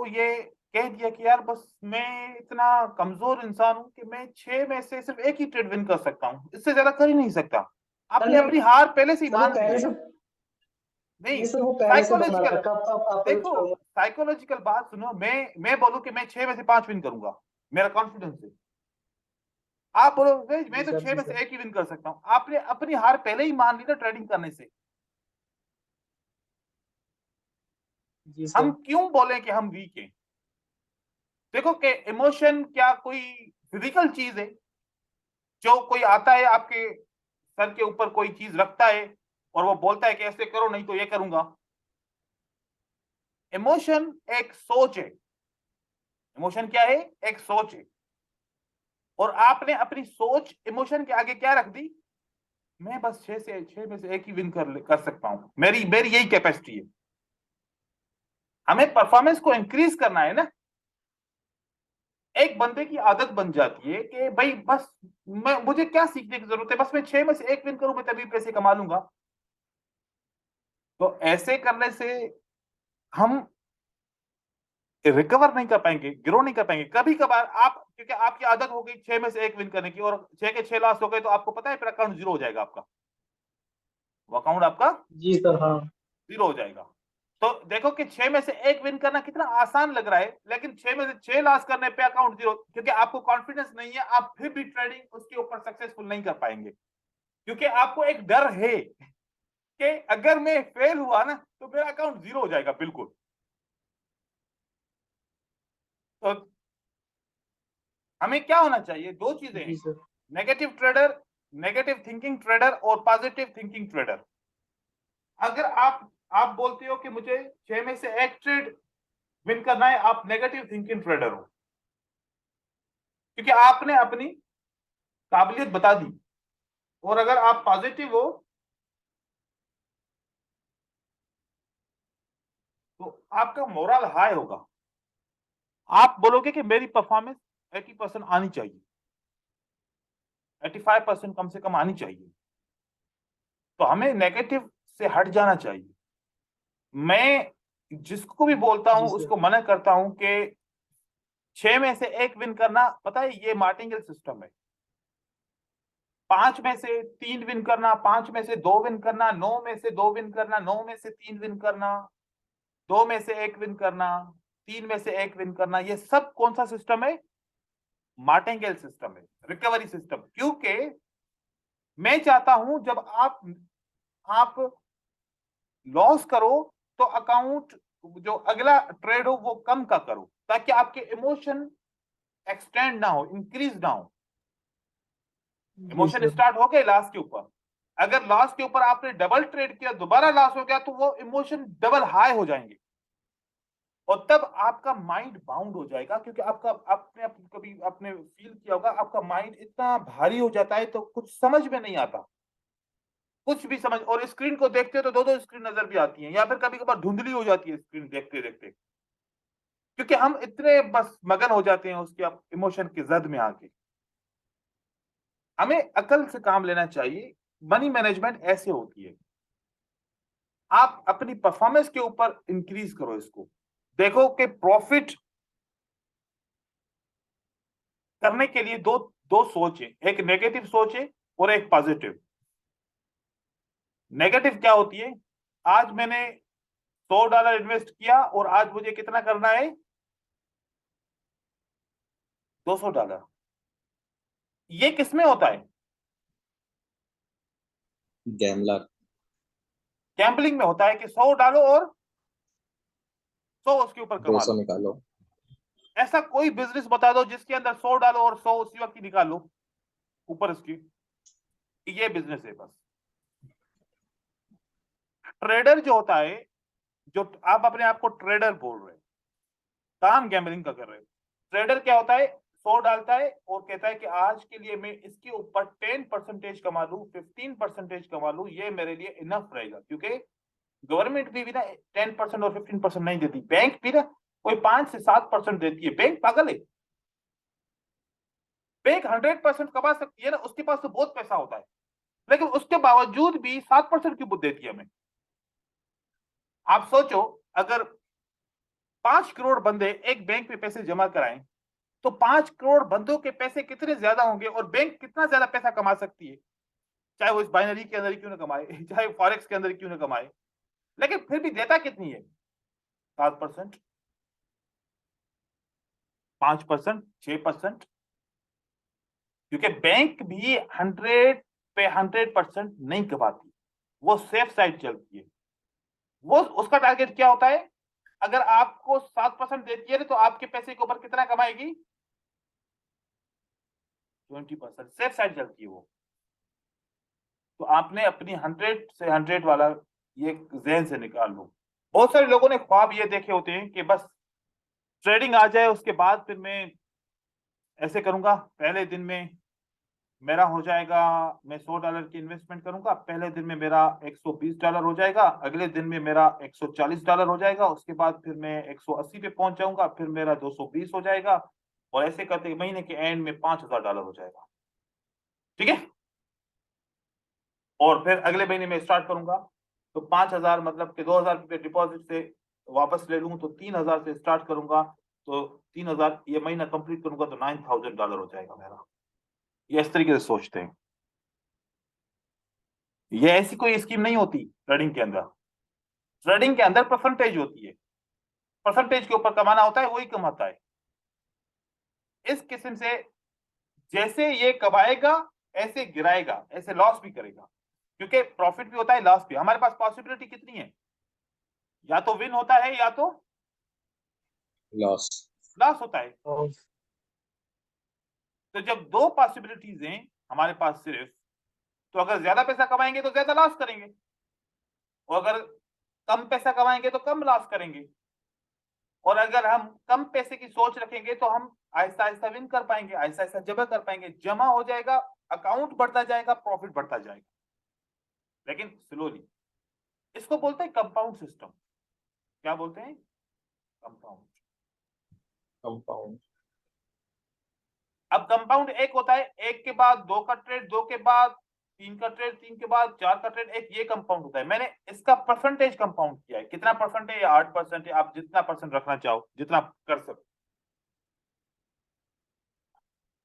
[SPEAKER 1] ये कह दिया कि यार बस मैं इतना कमजोर इंसान हूं कि मैं 6 में से सिर्फ एक ही ट्रेड विन कर सकता हूं, इससे ज्यादा कर ही नहीं सकता।
[SPEAKER 6] सर
[SPEAKER 1] आपने अपनी हार पहले से ही
[SPEAKER 6] सर वो
[SPEAKER 1] मान ली
[SPEAKER 6] पहले
[SPEAKER 1] है।
[SPEAKER 6] से
[SPEAKER 1] नहीं,
[SPEAKER 6] नहीं सर, वो पहले से बना
[SPEAKER 1] साइकोलॉजिकल,
[SPEAKER 6] रखा। आप यूज
[SPEAKER 1] देखो,
[SPEAKER 6] करूंगा।
[SPEAKER 1] साइकोलॉजिकल बात सुनो। मैं बोलूं कि मैं 6 में से 5 विन करूंगा, मेरा कॉन्फिडेंस है। आप बोलो मैं
[SPEAKER 6] जी
[SPEAKER 1] तो
[SPEAKER 6] सर,
[SPEAKER 1] 6
[SPEAKER 6] जी
[SPEAKER 1] में से
[SPEAKER 6] सर।
[SPEAKER 1] एक ही विन कर सकता हूं। आपने अपनी हार पहले ही मान ली ना ट्रेडिंग करने से।
[SPEAKER 6] जी सर।
[SPEAKER 1] हम क्यों बोले कि हम वीक हैं? देखो कि इमोशन क्या कोई फिजिकल चीज है जो कोई आता है आपके सर के ऊपर कोई चीज रखता है और वो बोलता है कि ऐसे करो नहीं तो ये करूंगा? इमोशन एक सोच है। इमोशन क्या है? एक सोच है। और आपने अपनी सोच इमोशन के आगे क्या रख दी? मैं बस 6 में से एक ही विन कर सकता हूं, मेरी मेरी यही कैपेसिटी है। हमें परफॉर्मेंस को इंक्रीज करना है ना। एक बंदे की आदत बन जाती है कि भाई बस मुझे क्या सीखने की जरूरत है, बस मैं 6 में से एक विन करूं, मैं तभी पैसे कमा लूंगा। तो ऐसे करने से हम रिकवर नहीं कर पाएंगे, ग्रो नहीं कर पाएंगे। कभी कभार आप, क्योंकि आपकी आदत हो गई 6 में से एक विन करने की और 6 के 6 लॉस हो गए, तो आपको पता है फिर अकाउंट जीरो हो जाएगा आपका। वो अकाउंट आपका
[SPEAKER 6] जी सर। हाँ।
[SPEAKER 1] जीरो हो जाएगा। तो देखो कि 6 में से एक विन करना कितना आसान लग रहा है, लेकिन 6 में से 6 लॉस करने पे अकाउंट जीरो, क्योंकि आपको कॉन्फिडेंस नहीं है, आप फिर भी ट्रेडिंग उसके ऊपर सक्सेसफुल नहीं कर पाएंगे, क्योंकि आपको एक डर है कि अगर मैं फेल हुआ ना तो मेरा अकाउंट जीरो हो जाएगा बिल्कुल। तो हमें क्या होना चाहिए? दो चीजें हैं,
[SPEAKER 6] जी sir.
[SPEAKER 1] Negative trader, negative thinking trader और पॉजिटिव थिंकिंग ट्रेडर। अगर आप बोलते हो कि मुझे 6 में से एक ट्रेड विन करना है, आप नेगेटिव थिंकिंग ट्रेडर हो, क्योंकि आपने अपनी काबिलियत बता दी। और अगर आप पॉजिटिव हो तो आपका मोरल हाई होगा। आप बोलोगे कि मेरी परफॉर्मेंस 80% आनी चाहिए, 85% कम से कम आनी चाहिए। तो हमें नेगेटिव से हट जाना चाहिए। मैं जिसको भी बोलता हूं
[SPEAKER 6] जी सर।
[SPEAKER 1] उसको मना करता हूं कि 6 में से एक विन करना, पता है ये मार्टिंगेल सिस्टम है। 5 में से 3 विन करना, 5 में से 2 विन करना, 9 में से 2 विन करना, 9 में से 3 विन करना, 2 में से 1 विन करना, 3 में से 1 विन करना, ये सब कौन सा सिस्टम है? मार्टिंगेल सिस्टम है, रिकवरी सिस्टम। क्योंकि मैं चाहता हूं जब आप लॉस करो तो अकाउंट जो अगला ट्रेड हो वो कम का करो, ताकि आपके इमोशन एक्सटेंड ना हो, इंक्रीज ना हो।
[SPEAKER 6] जी
[SPEAKER 1] इमोशन
[SPEAKER 6] सर।
[SPEAKER 1] स्टार्ट हो गए लॉस के ऊपर, अगर लॉस के ऊपर आपने डबल ट्रेड किया, दोबारा लॉस हो गया, तो वो इमोशन डबल हाई हो जाएंगे और तब आपका माइंड बाउंड हो जाएगा। क्योंकि आपका आपने कभी आपने फील किया होगा, आपका माइंड इतना भारी हो जाता है तो कुछ समझ में नहीं आता, कुछ भी समझ। और स्क्रीन को देखते हो तो दो दो स्क्रीन नजर भी आती हैं, या फिर कभी कभार धुंधली हो जाती है स्क्रीन देखते देखते, क्योंकि हम इतने बस मगन हो जाते हैं उसके इमोशन की जद में आके। हमें अकल से काम लेना चाहिए। मनी मैनेजमेंट ऐसे होती है, आप अपनी परफॉर्मेंस के ऊपर इंक्रीज करो इसको। देखो कि प्रॉफिट करने के लिए दो दो सोच है, एक नेगेटिव सोच है और एक पॉजिटिव। नेगेटिव क्या होती है? आज मैंने $100 इन्वेस्ट किया और आज मुझे कितना करना है? $200। ये किसमें होता है?
[SPEAKER 2] गैमलर।
[SPEAKER 1] गैम्बलिंग में होता है कि 100 डालो और 100 उसके ऊपर कमा
[SPEAKER 2] 200
[SPEAKER 1] लो।
[SPEAKER 2] निकालो।
[SPEAKER 1] ऐसा कोई बिजनेस बता दो जिसके अंदर 100 डालो और 100 उसी वक्त ही निकालो ऊपर उसकी। ये बिजनेस है बस। ट्रेडर जो होता है, जो आप अपने आप को ट्रेडर बोल रहे हैं, काम गैम्बलिंग का कर रहे हैं। ट्रेडर क्या होता है? 100 डालता है और कहता है कि आज के लिए मैं इसके ऊपर 10% कमा लूं, 15% कमा लूं, ये मेरे लिए इनफ रहेगा। क्योंकि गवर्नमेंट भी ना 10% और 15% नहीं देती, बैंक भी ना कोई 5 से 7% देती है। बैंक पागल है? बैंक 100% कमा सकती है ना, उसके पास तो बहुत पैसा होता है, लेकिन उसके बावजूद भी 7% क्यों देती है हमें? आप सोचो, अगर 5 करोड़ बंदे एक बैंक में पैसे जमा कराएं तो 5 करोड़ बंदों के पैसे कितने ज्यादा होंगे और बैंक कितना ज्यादा पैसा कमा सकती है, चाहे वो इस बाइनरी के अंदर क्यों ना कमाए, चाहे फॉरेक्स के अंदर क्यों ना कमाए, लेकिन फिर भी देता कितनी है? 7%, 5%, 6%। क्योंकि बैंक भी 100 पे 100% नहीं कमाती, वो सेफ साइड चलती है। वो उसका टारगेट क्या होता है? अगर आपको 7% देती है तो आपके पैसे के ऊपर कितना कमाएगी? 20%। सेफ साइड चलती है वो। तो आपने अपनी 100 से 100 वाला ये जहन से निकाल लो। बहुत सारे लोगों ने ख्वाब ये देखे होते हैं कि बस ट्रेडिंग आ जाए, उसके बाद फिर मैं ऐसे करूंगा, पहले दिन में मेरा हो जाएगा, मैं $100 की इन्वेस्टमेंट करूंगा, पहले दिन में मेरा $120 हो जाएगा, अगले दिन में मेरा $140 हो जाएगा, उसके बाद फिर मैं 180 पे पहुंच जाऊंगा, फिर मेरा 220 हो जाएगा, और ऐसे करते महीने के एंड में $5000 हो जाएगा। ठीक है, और फिर अगले महीने में स्टार्ट करूंगा तो 5000 मतलब कि 2000 रुपये डिपॉजिट से वापस ले लूंगा, तो 3000 से स्टार्ट करूंगा, तो 3000 ये महीना कंप्लीट करूंगा तो $9000 हो जाएगा मेरा। ये इस तरीके से सोचते हैं। ये ऐसी कोई स्कीम नहीं होती ट्रेडिंग के अंदर। ट्रेडिंग के अंदर परसेंटेज होती है, परसेंटेज के ऊपर कमाना होता है, वही कमाता है। इस किस्म से जैसे ये कमाएगा ऐसे गिराएगा, ऐसे लॉस भी करेगा, क्योंकि प्रॉफिट भी होता है, लॉस भी। हमारे पास पॉसिबिलिटी कितनी है? या तो विन होता है या तो
[SPEAKER 2] लॉस।
[SPEAKER 1] लॉस होता है।
[SPEAKER 6] और
[SPEAKER 1] तो जब दो पॉसिबिलिटीज हैं हमारे पास सिर्फ, तो अगर ज्यादा पैसा कमाएंगे तो ज्यादा लॉस करेंगे, और अगर कम पैसा कमाएंगे तो कम लॉस करेंगे। और अगर हम कम पैसे की सोच रखेंगे तो हम आहिस्ता आहिस्ता विन कर पाएंगे, आहिस्ता आहिस्ता जमा कर पाएंगे, जमा हो जाएगा, अकाउंट बढ़ता जाएगा, प्रॉफिट बढ़ता जाएगा, लेकिन स्लोली। इसको बोलते हैं कंपाउंड सिस्टम। क्या बोलते हैं? कंपाउंड।
[SPEAKER 2] कंपाउंड।
[SPEAKER 1] अब कंपाउंड एक होता है, एक के बाद दो का ट्रेड, दो के बाद तीन का ट्रेड, तीन के बाद चार का ट्रेड, एक ये कंपाउंड होता है। मैंने इसका परसेंटेज कंपाउंड किया है। कितना परसेंट है? 8% है। आप जितना परसेंट रखना चाहो, जितना कर सको।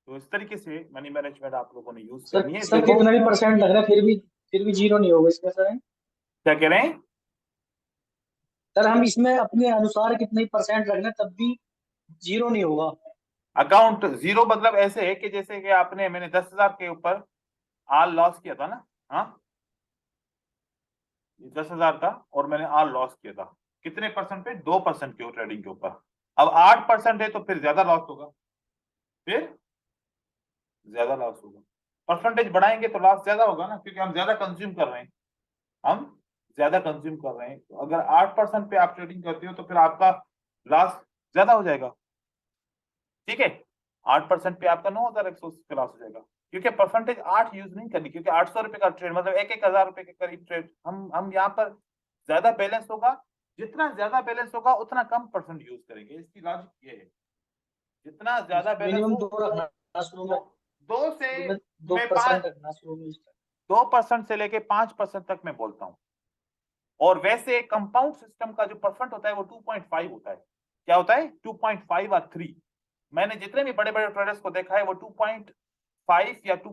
[SPEAKER 1] तो इस तरीके से मनी मैनेजमेंट आप लोगों ने यूज करनी है।
[SPEAKER 6] सर
[SPEAKER 1] देखो
[SPEAKER 6] कितना भी परसेंट लग रहा है फिर भी जीरो नहीं होगा इसमें सर?
[SPEAKER 1] क्या कह रहे हैं?
[SPEAKER 6] सर हम इसमें अपने अनुसार कितने परसेंट रखना है तब भी जीरो नहीं होगा?
[SPEAKER 1] अकाउंट जीरो मतलब ऐसे है कि जैसे कि आपने, मैंने 10,000 के ऊपर आल लॉस किया था ना, हाँ, 10,000 था और मैंने आल लॉस किया था। कितने परसेंट पे? 2% के ट्रेडिंग के ऊपर। अब 8% है तो फिर ज्यादा लॉस होगा, फिर ज्यादा लॉस होगा। परसेंटेज बढ़ाएंगे तो लॉस ज्यादा होगा ना, क्योंकि हम ज्यादा कंज्यूम कर रहे हैं, हम ज्यादा कंज्यूम कर रहे हैं। तो अगर 8% पे आप ट्रेडिंग करते हो तो फिर आपका लॉस ज्यादा हो जाएगा। ठीक है, 8% पे आपका 9,180 का लॉस हो जाएगा, क्योंकि परसेंटेज 8 यूज नहीं करनी, क्योंकि 800 रुपए का ट्रेड मतलब 1,000 रुपए के करीब ट्रेड। हम यहाँ पर ज्यादा बैलेंस होगा, जितना ज्यादा बैलेंस होगा उतना कम परसेंट यूज करेंगे। इसकी लॉजिक ये है, जितना ज्यादा बैलेंस
[SPEAKER 6] मिनिमम
[SPEAKER 1] हो,
[SPEAKER 6] 2 रखना शुरू में,
[SPEAKER 1] 2 से मैं
[SPEAKER 6] 2% रखना शुरू में।
[SPEAKER 1] 2% से लेके 5% तक मैं बोलता हूँ। और वैसे कंपाउंड सिस्टम का जो परसेंट होता है वो 2.5 होता है। क्या होता है? 2.5 और 3। मैंने जितने भी बड़े बड़े ट्रेडर्स को देखा है वो 2.5 या 2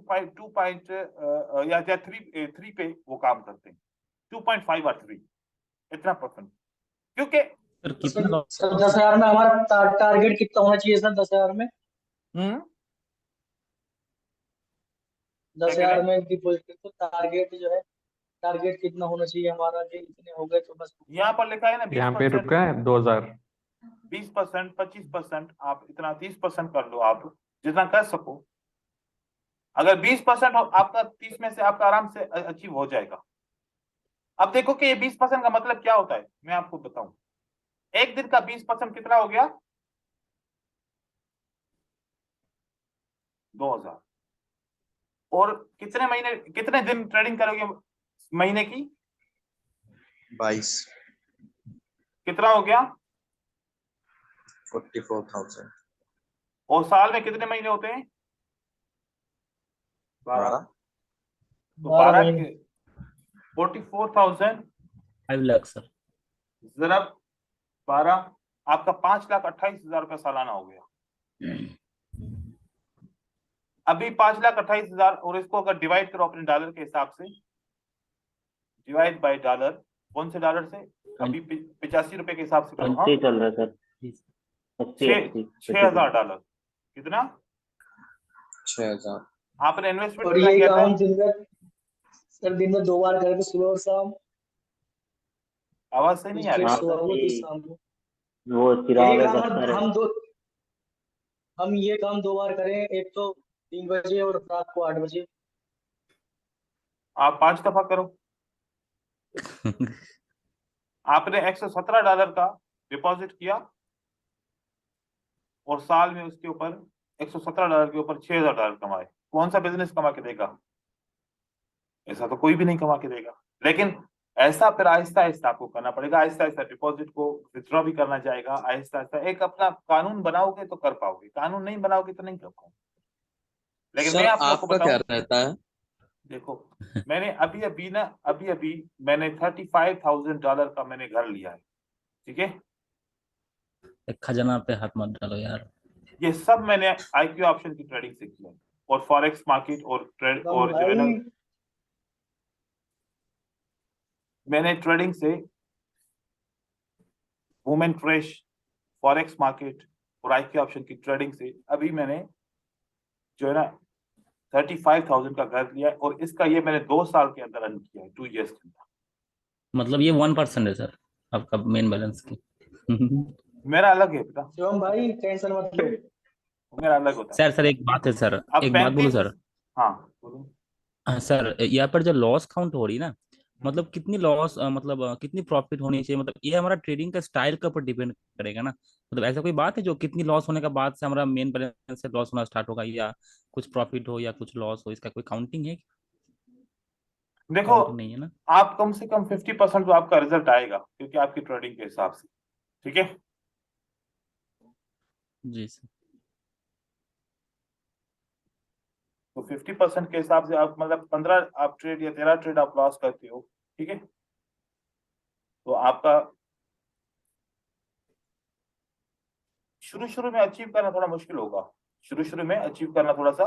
[SPEAKER 1] या 3 पे वो काम करते हैं। 2.5 और 3 इतना परसेंट, क्योंकि
[SPEAKER 5] सर कितना
[SPEAKER 6] सर 10,000 में हमारा टारगेट कितना होना चाहिए सर? 10,000 में, 10,000 में डिपॉजिट तो टारगेट जो है, टारगेट कितना होना चाहिए हमारा कि इतने हो गए तो बस?
[SPEAKER 1] यहाँ पर लिखा है ना
[SPEAKER 7] यहाँ पे
[SPEAKER 1] 20%,
[SPEAKER 7] रुका है 2000।
[SPEAKER 1] 20%, 25%, आप इतना 30% कर लो, आप जितना कर सको। अगर 20% आपका 30 में से आपका आराम से अचीव हो जाएगा। अब देखो कि ये 20% का मतलब क्या होता है, मैं आपको बताऊं। एक दिन का 20% कितना हो गया? 2,000। और कितने महीने, कितने दिन ट्रेडिंग करोगे महीने की?
[SPEAKER 2] 22।
[SPEAKER 1] कितना हो गया?
[SPEAKER 2] 44,000।
[SPEAKER 1] और साल में कितने महीने होते हैं? 12। तो
[SPEAKER 6] 12
[SPEAKER 1] 12
[SPEAKER 6] महीने।
[SPEAKER 1] 44,000
[SPEAKER 5] 5 लाख सर।
[SPEAKER 1] जरा 12, आपका 5,28,000 रुपया सालाना हो गया। अभी 5,28,000, और इसको अगर डिवाइड करो अपने डॉलर के हिसाब से, डिवाइड बाय डॉलर, कौन से डॉलर से? अभी 85 रुपए के हिसाब से करो। हाँ,
[SPEAKER 8] चल रहा है सर।
[SPEAKER 1] 6,000 डॉलर। कितना?
[SPEAKER 2] 6,000।
[SPEAKER 1] आपने इन्वेस्टमेंट
[SPEAKER 6] और
[SPEAKER 1] कितना
[SPEAKER 6] ये
[SPEAKER 1] किया था?
[SPEAKER 6] काम दिन में 2 बार करें तो सुबह और शाम?
[SPEAKER 1] आवाज सही नहीं आ रही।
[SPEAKER 6] सुबह को फिर शाम को।
[SPEAKER 8] वो
[SPEAKER 6] यही
[SPEAKER 8] चिराग
[SPEAKER 6] काम
[SPEAKER 8] अख्तर है।
[SPEAKER 6] हम ये काम 2 बार करें, एक तो 3 बजे और रात को 8 बजे।
[SPEAKER 1] आप 5 दफा करो। आपने $117 का डिपॉजिट किया और साल में उसके ऊपर $117 के ऊपर $6000 कमाए। कौन सा बिजनेस कमा के देगा? ऐसा तो कोई भी नहीं कमा के देगा। लेकिन ऐसा फिर आहिस्ता आहिस्ता आपको करना पड़ेगा, आहिस्ता आहिस्ता डिपॉजिट को विथड्रॉ भी करना जाएगा, आहिस्ता आहिस्ता एक अपना कानून बनाओगे तो कर पाओगे, कानून नहीं बनाओगे तो नहीं कर पाओगे। लेकिन मैं
[SPEAKER 2] सर
[SPEAKER 1] आप लोग को
[SPEAKER 2] आपका क्या
[SPEAKER 1] बताऊं,
[SPEAKER 2] रहता है?
[SPEAKER 1] देखो मैंने अभी अभी मैंने $35,000 का मैंने घर लिया है, ठीक है।
[SPEAKER 5] एक खजाना पे हाथ मत डालो यार।
[SPEAKER 1] ये सब मैंने आईक्यू ऑप्शन की ट्रेडिंग से किया है, और फॉरेक्स मार्केट और ट्रेड
[SPEAKER 6] शिवम
[SPEAKER 1] और जो है ना,
[SPEAKER 6] भाई,
[SPEAKER 1] मैंने ट्रेडिंग से वुमेन फ्रेश, फॉरेक्स मार्केट और आईक्यू ऑप्शन की ट्रेडिंग से अभी मैंने जो है ना 35,000 का घर लिया है, और इसका ये मैंने 2 साल के अंदर अर्न किया है, 2 years के अंदर।
[SPEAKER 5] मतलब ये 1% है सर आपका मेन बैलेंस की।
[SPEAKER 1] मेरा अलग है बेटा,
[SPEAKER 6] शिवम भाई टेंशन मत लो।
[SPEAKER 1] मेरा अलग होता है।
[SPEAKER 5] सर एक बात है सर,
[SPEAKER 1] अब
[SPEAKER 5] एक बात बोलूं
[SPEAKER 1] 35,
[SPEAKER 5] सर।
[SPEAKER 1] हाँ बोलो।
[SPEAKER 5] हाँ सर, यहाँ पर जो लॉस काउंट हो रही है ना, मतलब कितनी लॉस, मतलब कितनी प्रॉफिट होनी चाहिए, मतलब ये हमारा ट्रेडिंग का स्टाइल के ऊपर डिपेंड करेगा ना। मतलब ऐसा कोई बात है जो कितनी लॉस होने का बाद से हमारा मेन बैलेंस से लॉस होना स्टार्ट होगा, या कुछ प्रॉफिट हो या कुछ लॉस हो, इसका कोई काउंटिंग है?
[SPEAKER 1] देखो,
[SPEAKER 5] काउंटिंग नहीं है ना?
[SPEAKER 1] आप कम से कम 50% तो आपका रिजल्ट आएगा, क्योंकि आपकी ट्रेडिंग के हिसाब से, ठीक है।
[SPEAKER 5] जी सर।
[SPEAKER 1] तो 50% के हिसाब से आप मतलब 15 आप ट्रेड या 13 ट्रेड आप लॉस करते हो, ठीक है, तो आपका शुरू शुरू में अचीव करना थोड़ा मुश्किल होगा, शुरू शुरू में अचीव करना थोड़ा सा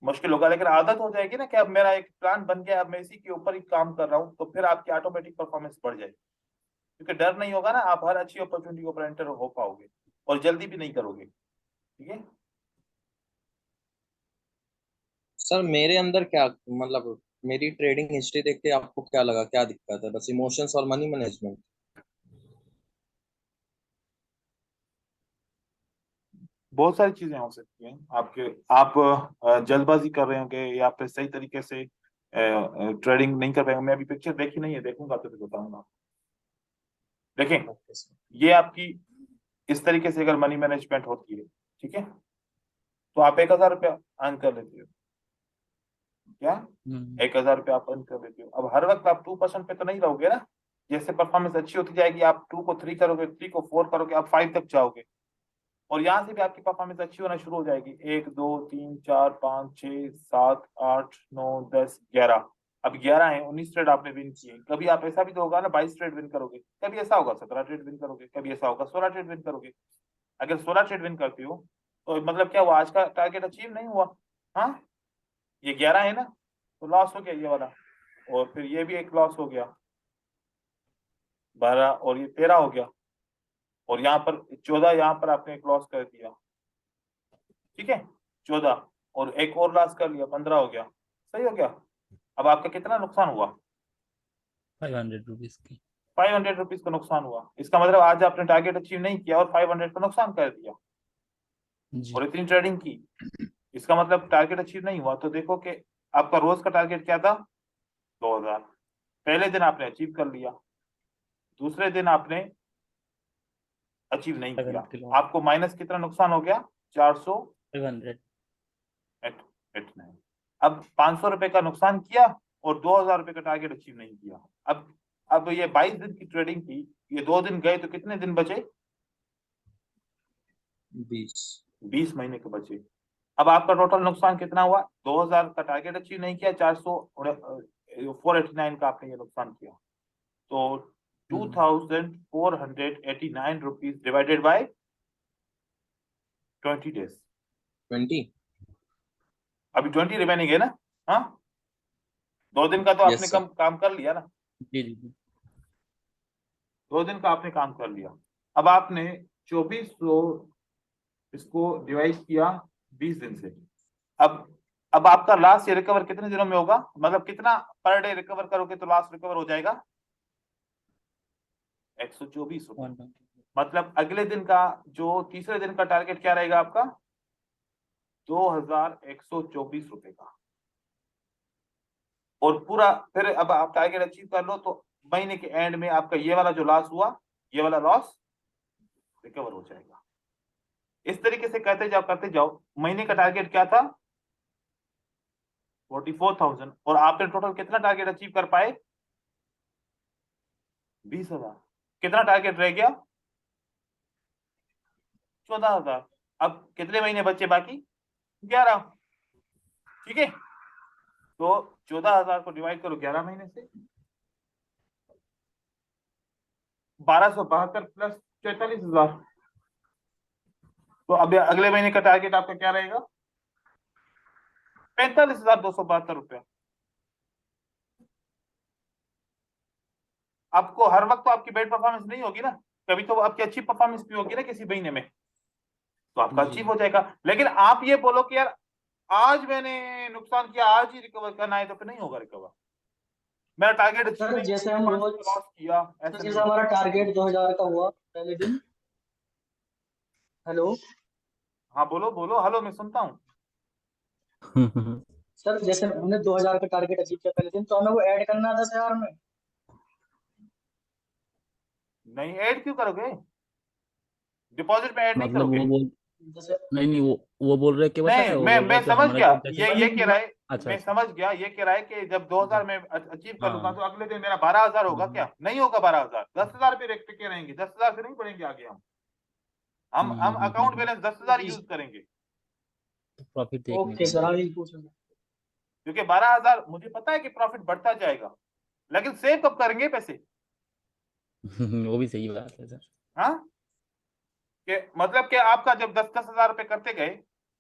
[SPEAKER 1] मुश्किल होगा, लेकिन आदत हो जाएगी ना कि अब मेरा एक प्लान बन गया, अब मैं इसी के ऊपर ही काम कर रहा हूँ, तो फिर आपकी ऑटोमेटिक परफॉर्मेंस बढ़ जाएगी, क्योंकि डर नहीं होगा ना, आप हर अच्छी अपॉर्चुनिटी के ऊपर एंटर हो पाओगे और जल्दी भी नहीं करोगे, ठीक है।
[SPEAKER 2] सर मेरे अंदर क्या मतलब, मेरी ट्रेडिंग हिस्ट्री देख के आपको क्या लगा, क्या दिक्कत है? बस इमोशंस और मनी मैनेजमेंट?
[SPEAKER 1] बहुत सारी चीजें हो सकती हैं आपके, आप जल्दबाजी कर रहे होंगे या फिर सही तरीके से ट्रेडिंग नहीं कर पाएंगे। मैं अभी पिक्चर देखी नहीं है, देखूंगा तो फिर बताऊंगा। देखें,
[SPEAKER 2] ओके सर।
[SPEAKER 1] ये आपकी इस तरीके से अगर मनी मैनेजमेंट होती है, ठीक है, तो आप 1,000 रुपया अर्न कर लेते हो, क्या 1,000 रुपया आप अर्न कर लेते हो। अब हर वक्त आप 2% पे तो नहीं रहोगे ना, जैसे परफॉर्मेंस अच्छी होती जाएगी, आप 2 को 3 करोगे, 3 को 4 करोगे, आप 5 तक जाओगे, और यहाँ से भी आपकी परफॉर्मेंस अच्छी होना शुरू हो जाएगी। 1 2 3 4 5 6 7 8 9 10 11, अब 11 है, 19 ट्रेड आपने विन किए। कभी आप ऐसा भी तो होगा ना 22 ट्रेड विन करोगे, कभी ऐसा होगा 17 ट्रेड विन करोगे, कभी ऐसा होगा 16 ट्रेड विन करोगे। अगर 16 ट्रेड विन करते हो तो मतलब क्या हुआ, आज का टारगेट अचीव नहीं हुआ। हाँ, ये 11 है ना, तो लॉस हो गया ये वाला, और फिर ये भी एक लॉस हो गया 12, और ये 13 हो गया, और यहाँ पर 14, यहाँ पर आपने एक लॉस कर दिया, ठीक है, 14, और एक और लॉस कर लिया, 15 हो गया, सही हो गया। अब आपका कितना नुकसान हुआ?
[SPEAKER 5] 500 रुपीज की।
[SPEAKER 1] 500 रुपीज का नुकसान हुआ। इसका मतलब आज आपने टारगेट अचीव नहीं किया और 500 का नुकसान कर दिया,
[SPEAKER 5] जी।
[SPEAKER 1] और इतनी ट्रेडिंग की, इसका मतलब टारगेट अचीव नहीं हुआ। तो देखो कि आपका रोज का टारगेट क्या था, 2,000। पहले दिन आपने अचीव कर लिया, दूसरे दिन आपने अचीव नहीं किया,
[SPEAKER 5] 500 किलो।
[SPEAKER 1] आपको माइनस कितना नुकसान हो गया, 400
[SPEAKER 5] 500।
[SPEAKER 1] Eight eight 9। अब 500 रुपए का नुकसान किया और 2,000 रुपए का टारगेट अचीव नहीं किया। अब ये 22 दिन की ट्रेडिंग थी, ये 2 दिन गए तो कितने दिन बचे,
[SPEAKER 2] 20।
[SPEAKER 1] 20 महीने के बचे। अब आपका टोटल नुकसान कितना हुआ, 2,000 का टारगेट अचीव नहीं किया, 489 का आपने ये नुकसान किया, तो 2,489 रुपीज डिवाइडेड बाय 20 डेज।
[SPEAKER 2] 20।
[SPEAKER 1] अभी 20 रिमेनिंग है ना। हाँ, 2 दिन का तो आपने
[SPEAKER 2] यस सर।
[SPEAKER 1] काम कर लिया ना,
[SPEAKER 5] जी जी जी।
[SPEAKER 1] 2 दिन का आपने काम कर लिया। अब आपने 2400 इसको डिवाइड किया 20 दिन से। अब आपका लास्ट ये रिकवर कितने दिनों में होगा, मतलब कितना पर डे रिकवर करोगे तो लास्ट रिकवर हो जाएगा 124 रुपए। मतलब अगले दिन का जो तीसरे दिन का टारगेट क्या रहेगा आपका? 2124 रुपए का। और पूरा फिर अब आप टारगेट अचीव कर लो तो महीने के एंड में आपका ये वाला जो लॉस हुआ, ये वाला लॉस रिकवर हो जाएगा। इस तरीके से करते जाओ। महीने का टारगेट क्या था? 44,000। और आपने टोटल कितना टारगेट अचीव कर पाए? 20,000। कितना टारगेट रह गया? 14,000। अब कितने महीने बचे बाकी? 11। ठीक है, तो 14,000 को डिवाइड करो 11 महीने से, 1272 प्लस 44,000। तो अब अगले महीने का टारगेट आपका क्या रहेगा? 45,272 रुपया। आपको हर वक्त तो आपकी बेड परफॉर्मेंस नहीं होगी ना, कभी तो आपकी अच्छी परफॉर्मेंस भी होगी ना किसी महीने में, तो आपका अचीव हो जाएगा। लेकिन आप ये बोलो कि यार आज मैंने नुकसान किया, आज ही रिकवर करना है, तो फिर नहीं होगा रिकवर। मेरा टारगेट
[SPEAKER 6] सर जैसे हम रोज
[SPEAKER 1] लॉस किया,
[SPEAKER 6] सर
[SPEAKER 1] ऐसा
[SPEAKER 6] जैसे
[SPEAKER 1] नहीं।
[SPEAKER 6] हमारा टारगेट 2000 का हुआ पहले दिन। हेलो
[SPEAKER 1] हाँ बोलो बोलो, हेलो मैं सुनता हूँ।
[SPEAKER 6] सर, जैसे हमने 2000 का टारगेट अचीव किया पहले दिन, तो हमें वो ऐड करना था 10,000 में।
[SPEAKER 1] नहीं ऐड क्यों करोगे? डिपॉजिट में ऐड नहीं
[SPEAKER 5] मतलब
[SPEAKER 1] करोगे?
[SPEAKER 5] वो बोल
[SPEAKER 6] जैसे
[SPEAKER 5] नहीं वो बोल रहे कि पता
[SPEAKER 1] नहीं,
[SPEAKER 5] है, वो
[SPEAKER 1] मैं
[SPEAKER 5] बोल रहे
[SPEAKER 1] मैं
[SPEAKER 5] कि
[SPEAKER 1] समझ
[SPEAKER 5] हमारा
[SPEAKER 1] गया,
[SPEAKER 5] जो जैसे
[SPEAKER 1] ये कह रहा है।
[SPEAKER 5] अच्छा
[SPEAKER 1] मैं
[SPEAKER 5] अच्छा
[SPEAKER 1] समझ गया, ये कह रहा है कि जब 2000 में अचीव कर लूंगा
[SPEAKER 5] हाँ
[SPEAKER 1] तो अगले दिन मेरा 12,000 होगा।
[SPEAKER 5] हम्म
[SPEAKER 1] क्या नहीं होगा? 12,000, 10,000 पे टिके रहेंगे। 10,000 से नहीं बढ़ेंगे आगे। हम अकाउंट बैलेंस 10,000 यूज करेंगे,
[SPEAKER 5] प्रॉफिट देखने
[SPEAKER 6] ओके
[SPEAKER 5] को
[SPEAKER 6] सर,
[SPEAKER 5] मिलेगा।
[SPEAKER 6] आगे पूछ रहे हैं।
[SPEAKER 1] क्योंकि 12,000 मुझे पता है कि प्रॉफिट बढ़ता जाएगा, लेकिन सेव कब करेंगे पैसे?
[SPEAKER 5] वो भी सही बात है सर।
[SPEAKER 1] हाँ, कि मतलब कि आपका जब 10,000 रुपए करते गए,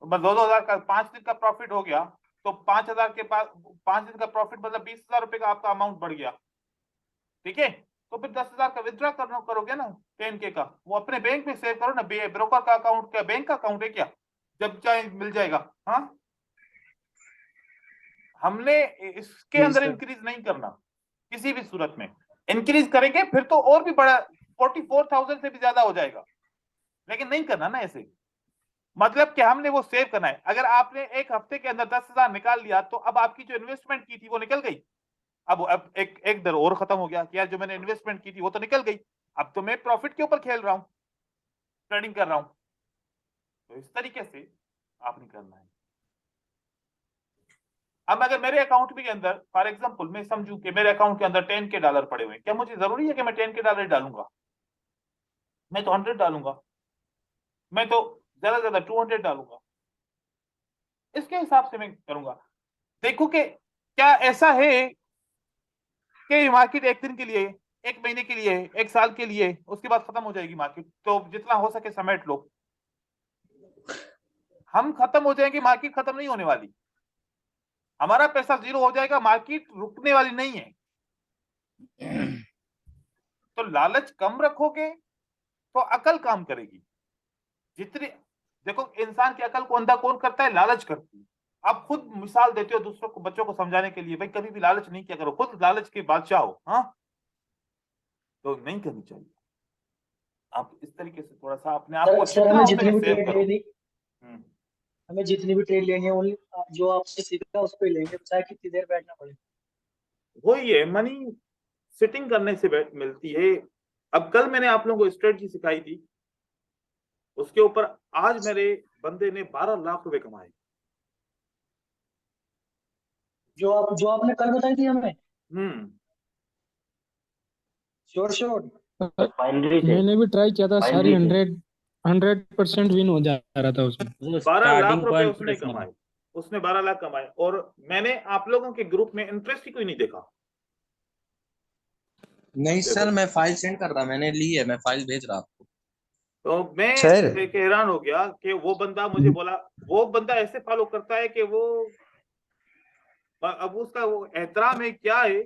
[SPEAKER 1] 2,000 का 5 दिन का प्रॉफिट हो गया, तो 5,000 के पास 5 दिन का प्रॉफिट मतलब 20,000 रुपए का आपका अमाउंट बढ़ गया। ठीक है, तो फिर 10,000 का विथड्रॉ करना करोगे ना 10K का, वो अपने बैंक में सेव करो ना। ब्रोकर का अकाउंट क्या बैंक का अकाउंट है क्या? जब चाहे मिल जाएगा। हाँ, हमने इसके
[SPEAKER 6] जी
[SPEAKER 1] अंदर
[SPEAKER 6] सर।
[SPEAKER 1] इंक्रीज नहीं करना किसी भी सूरत में। इंक्रीज करेंगे फिर तो और भी बड़ा 44,000 से भी ज्यादा हो जाएगा, लेकिन नहीं करना ना ऐसे। मतलब कि हमने वो सेव करना है। अगर आपने एक हफ्ते के अंदर 10,000 निकाल लिया, तो अब आपकी जो इन्वेस्टमेंट की थी वो निकल गई। अब एक दर और खत्म हो गया कि यार जो मैंने इन्वेस्टमेंट की थी वो तो निकल गई, अब तो मैं प्रॉफिट के ऊपर खेल रहा हूं, ट्रेडिंग कर रहा हूं। तो इस तरीके से आपने करना है। अब अगर मेरे अकाउंट के अंदर फॉर एग्जांपल मैं समझूं कि मेरे अकाउंट के अंदर 10K डॉलर पड़े हुए हैं, क्या मुझे जरूरी है कि मैं 10K डॉलर डालूंगा? मैं तो 100 डालूंगा, मैं तो ज्यादा से ज्यादा 200 डालूंगा। इसके हिसाब से मैं करूंगा। देखो कि क्या ऐसा है कि मार्केट एक दिन के लिए, एक महीने के लिए, एक साल के लिए, उसके बाद खत्म हो जाएगी मार्केट, तो जितना हो सके समेट लो। हम खत्म हो जाएंगे, मार्केट खत्म नहीं होने वाली। हमारा पैसा जीरो हो जाएगा, मार्केट रुकने वाली नहीं है। तो लालच कम रखोगे तो अकल काम करेगी। जितनी देखो, इंसान की अकल को अंधा कौन करता है? लालच करती है। आप खुद मिसाल देते हो दूसरों को, बच्चों को समझाने के लिए, भाई कभी भी लालच नहीं किया करो, खुद लालच के बादशाह हो। हाँ, तो नहीं करनी चाहिए। आप इस तरीके से थोड़ा सा अपने आप को
[SPEAKER 6] सर
[SPEAKER 1] जितना
[SPEAKER 6] हमें
[SPEAKER 1] हो
[SPEAKER 6] जितनी
[SPEAKER 1] सके
[SPEAKER 6] भी
[SPEAKER 1] सेव
[SPEAKER 6] ट्रेड
[SPEAKER 1] करो।
[SPEAKER 6] लेनी हमें जितनी भी ट्रेड लेनी है, ओनली जो आपसे सीखा उस पर लेंगे, चाहे कितनी देर बैठना पड़े।
[SPEAKER 1] वही है, मनी सिटिंग करने से मिलती है। अब कल मैंने आप लोगों को स्ट्रेटजी सिखाई थी, उसके ऊपर आज मेरे बंदे ने 12 लाख रुपए कमाए।
[SPEAKER 6] जो आपने कल बताई थी हमें।
[SPEAKER 1] हम्म
[SPEAKER 6] श्योर श्योर।
[SPEAKER 8] बाइनरी से
[SPEAKER 4] मैंने भी ट्राई किया था, सारी
[SPEAKER 8] बाइनरी से
[SPEAKER 4] 100% विन हो जा रहा था उसमें।
[SPEAKER 1] 12 लाख
[SPEAKER 5] स्टार्टिंग
[SPEAKER 1] रुपए
[SPEAKER 5] पॉइंट
[SPEAKER 1] उसने
[SPEAKER 5] पूरे साल
[SPEAKER 1] कमाए। उसने 12 लाख कमाए, और मैंने आप लोगों के ग्रुप में इंटरेस्ट ही कोई नहीं देखा।
[SPEAKER 2] नहीं
[SPEAKER 1] देखो,
[SPEAKER 2] सर, मैं फाइल सेंड कर रहा, मैंने ली है, मैं फाइल भेज रहा आपको।
[SPEAKER 1] तो मैं
[SPEAKER 3] सर
[SPEAKER 1] देख के हैरान हो गया कि वो बंदा मुझे बोला, वो बंदा ऐसे फॉलो करता है कि वो, अब उसका वो एहतराम है क्या है।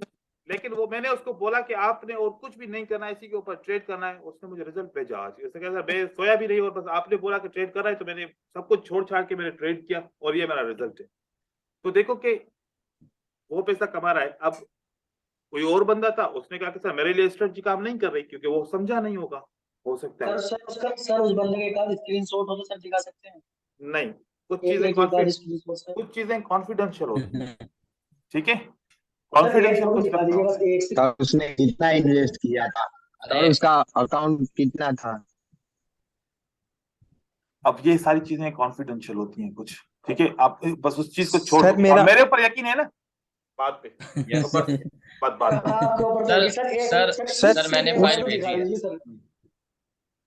[SPEAKER 1] लेकिन वो मैंने उसको बोला कि आपने और कुछ भी नहीं करना है, इसी के ऊपर ट्रेड करना है। उसने मुझे रिजल्ट भेजा आज। उसने कहा मैं सोया भी नहीं, और बस आपने बोला कि ट्रेड करना है, तो मैंने सब कुछ छोड़ छाड़ के मैंने ट्रेड किया, और ये मेरा रिजल्ट है। तो देखो कि वो पैसा कमा रहा है। अब कोई और बंदा था, उसने कहा कि सर मेरे लिए स्ट्रेटजी काम नहीं कर रही, क्योंकि वो समझा नहीं होगा। हो सकता है।
[SPEAKER 6] सर उस बंदे के कार्ड स्क्रीनशॉट हो तो सर दिखा सकते हैं?
[SPEAKER 1] नहीं, कुछ
[SPEAKER 6] एक
[SPEAKER 1] चीजें
[SPEAKER 6] एक कार्ड स्क्रीनशॉट सर।
[SPEAKER 1] कुछ चीजें कॉन्फिडेंशियल होती हैं, ठीक है।
[SPEAKER 6] सर एक
[SPEAKER 1] कॉन्फिडेंशियल
[SPEAKER 6] फोटो
[SPEAKER 1] कुछ
[SPEAKER 6] दिखा
[SPEAKER 1] रखना
[SPEAKER 6] दीजिए
[SPEAKER 1] होता
[SPEAKER 6] बस,
[SPEAKER 1] है।
[SPEAKER 6] एक से।
[SPEAKER 3] सर उसने कितना इन्वेस्ट किया था
[SPEAKER 2] अरे
[SPEAKER 3] और उसका अकाउंट कितना था?
[SPEAKER 1] अब ये सारी चीजें कॉन्फिडेंशियल होती हैं कुछ, ठीक है। आप बस उस चीज को छोड़
[SPEAKER 3] सर
[SPEAKER 1] दो।
[SPEAKER 3] मेरा
[SPEAKER 1] अब मेरे ऊपर यकीन है ना बात पे,
[SPEAKER 2] यस
[SPEAKER 1] तो बस बात
[SPEAKER 6] आपके ऊपर
[SPEAKER 2] सर
[SPEAKER 6] तो सर एक
[SPEAKER 2] सर
[SPEAKER 3] सर
[SPEAKER 2] सर मैंने
[SPEAKER 6] एक
[SPEAKER 2] फाइल
[SPEAKER 6] फोटो
[SPEAKER 2] भेजी
[SPEAKER 6] दिखा
[SPEAKER 2] है।
[SPEAKER 6] दीजिए सर।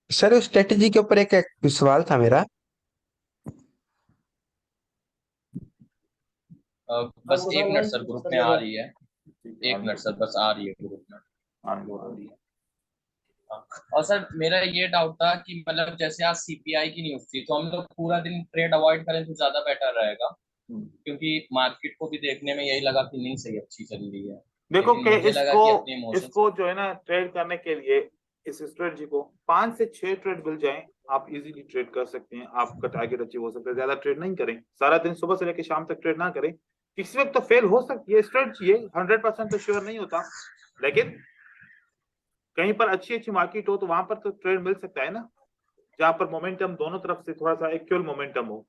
[SPEAKER 3] सर उस स्ट्रेटेजी के ऊपर एक सवाल था मेरा।
[SPEAKER 2] बस
[SPEAKER 6] आपको
[SPEAKER 2] एक
[SPEAKER 6] सर
[SPEAKER 2] मिनट सर, ग्रुप में आ रही है।
[SPEAKER 1] ठीक है,
[SPEAKER 2] एक मिनट सर, बस आ रही है ग्रुप में।
[SPEAKER 1] आने दो, आने दो।
[SPEAKER 2] हाँ। और सर मेरा ये डाउट था कि मतलब जैसे आज सीपीआई की न्यूज थी, तो हम लोग पूरा दिन ट्रेड अवॉइड करें तो ज्यादा बेटर रहेगा, क्योंकि मार्केट को भी देखने में यही लगा कि नहीं सही अच्छी चल रही है।
[SPEAKER 1] देखो
[SPEAKER 2] लेकिन
[SPEAKER 1] कि
[SPEAKER 2] मुझे लगा
[SPEAKER 1] इसको
[SPEAKER 2] कि अपने इमोशंस
[SPEAKER 1] इसको जो है ना ट्रेड करने के लिए इस स्ट्रेटजी को 5 से 6 ट्रेड मिल जाएं, आप इजीली ट्रेड कर सकते हैं, आपका टारगेट अचीव हो सकता है। ज्यादा ट्रेड नहीं करें, सारा दिन सुबह से लेकर शाम तक ट्रेड ना करें। किसी वक्त तो फेल हो सकती है स्ट्रेटजी है, 100% तो श्योर नहीं होता, लेकिन कहीं पर अच्छी अच्छी मार्केट हो तो वहां पर तो ट्रेड मिल सकता है ना, जहां पर मोमेंटम दोनों तरफ से थोड़ा सा इक्वल मोमेंटम हो,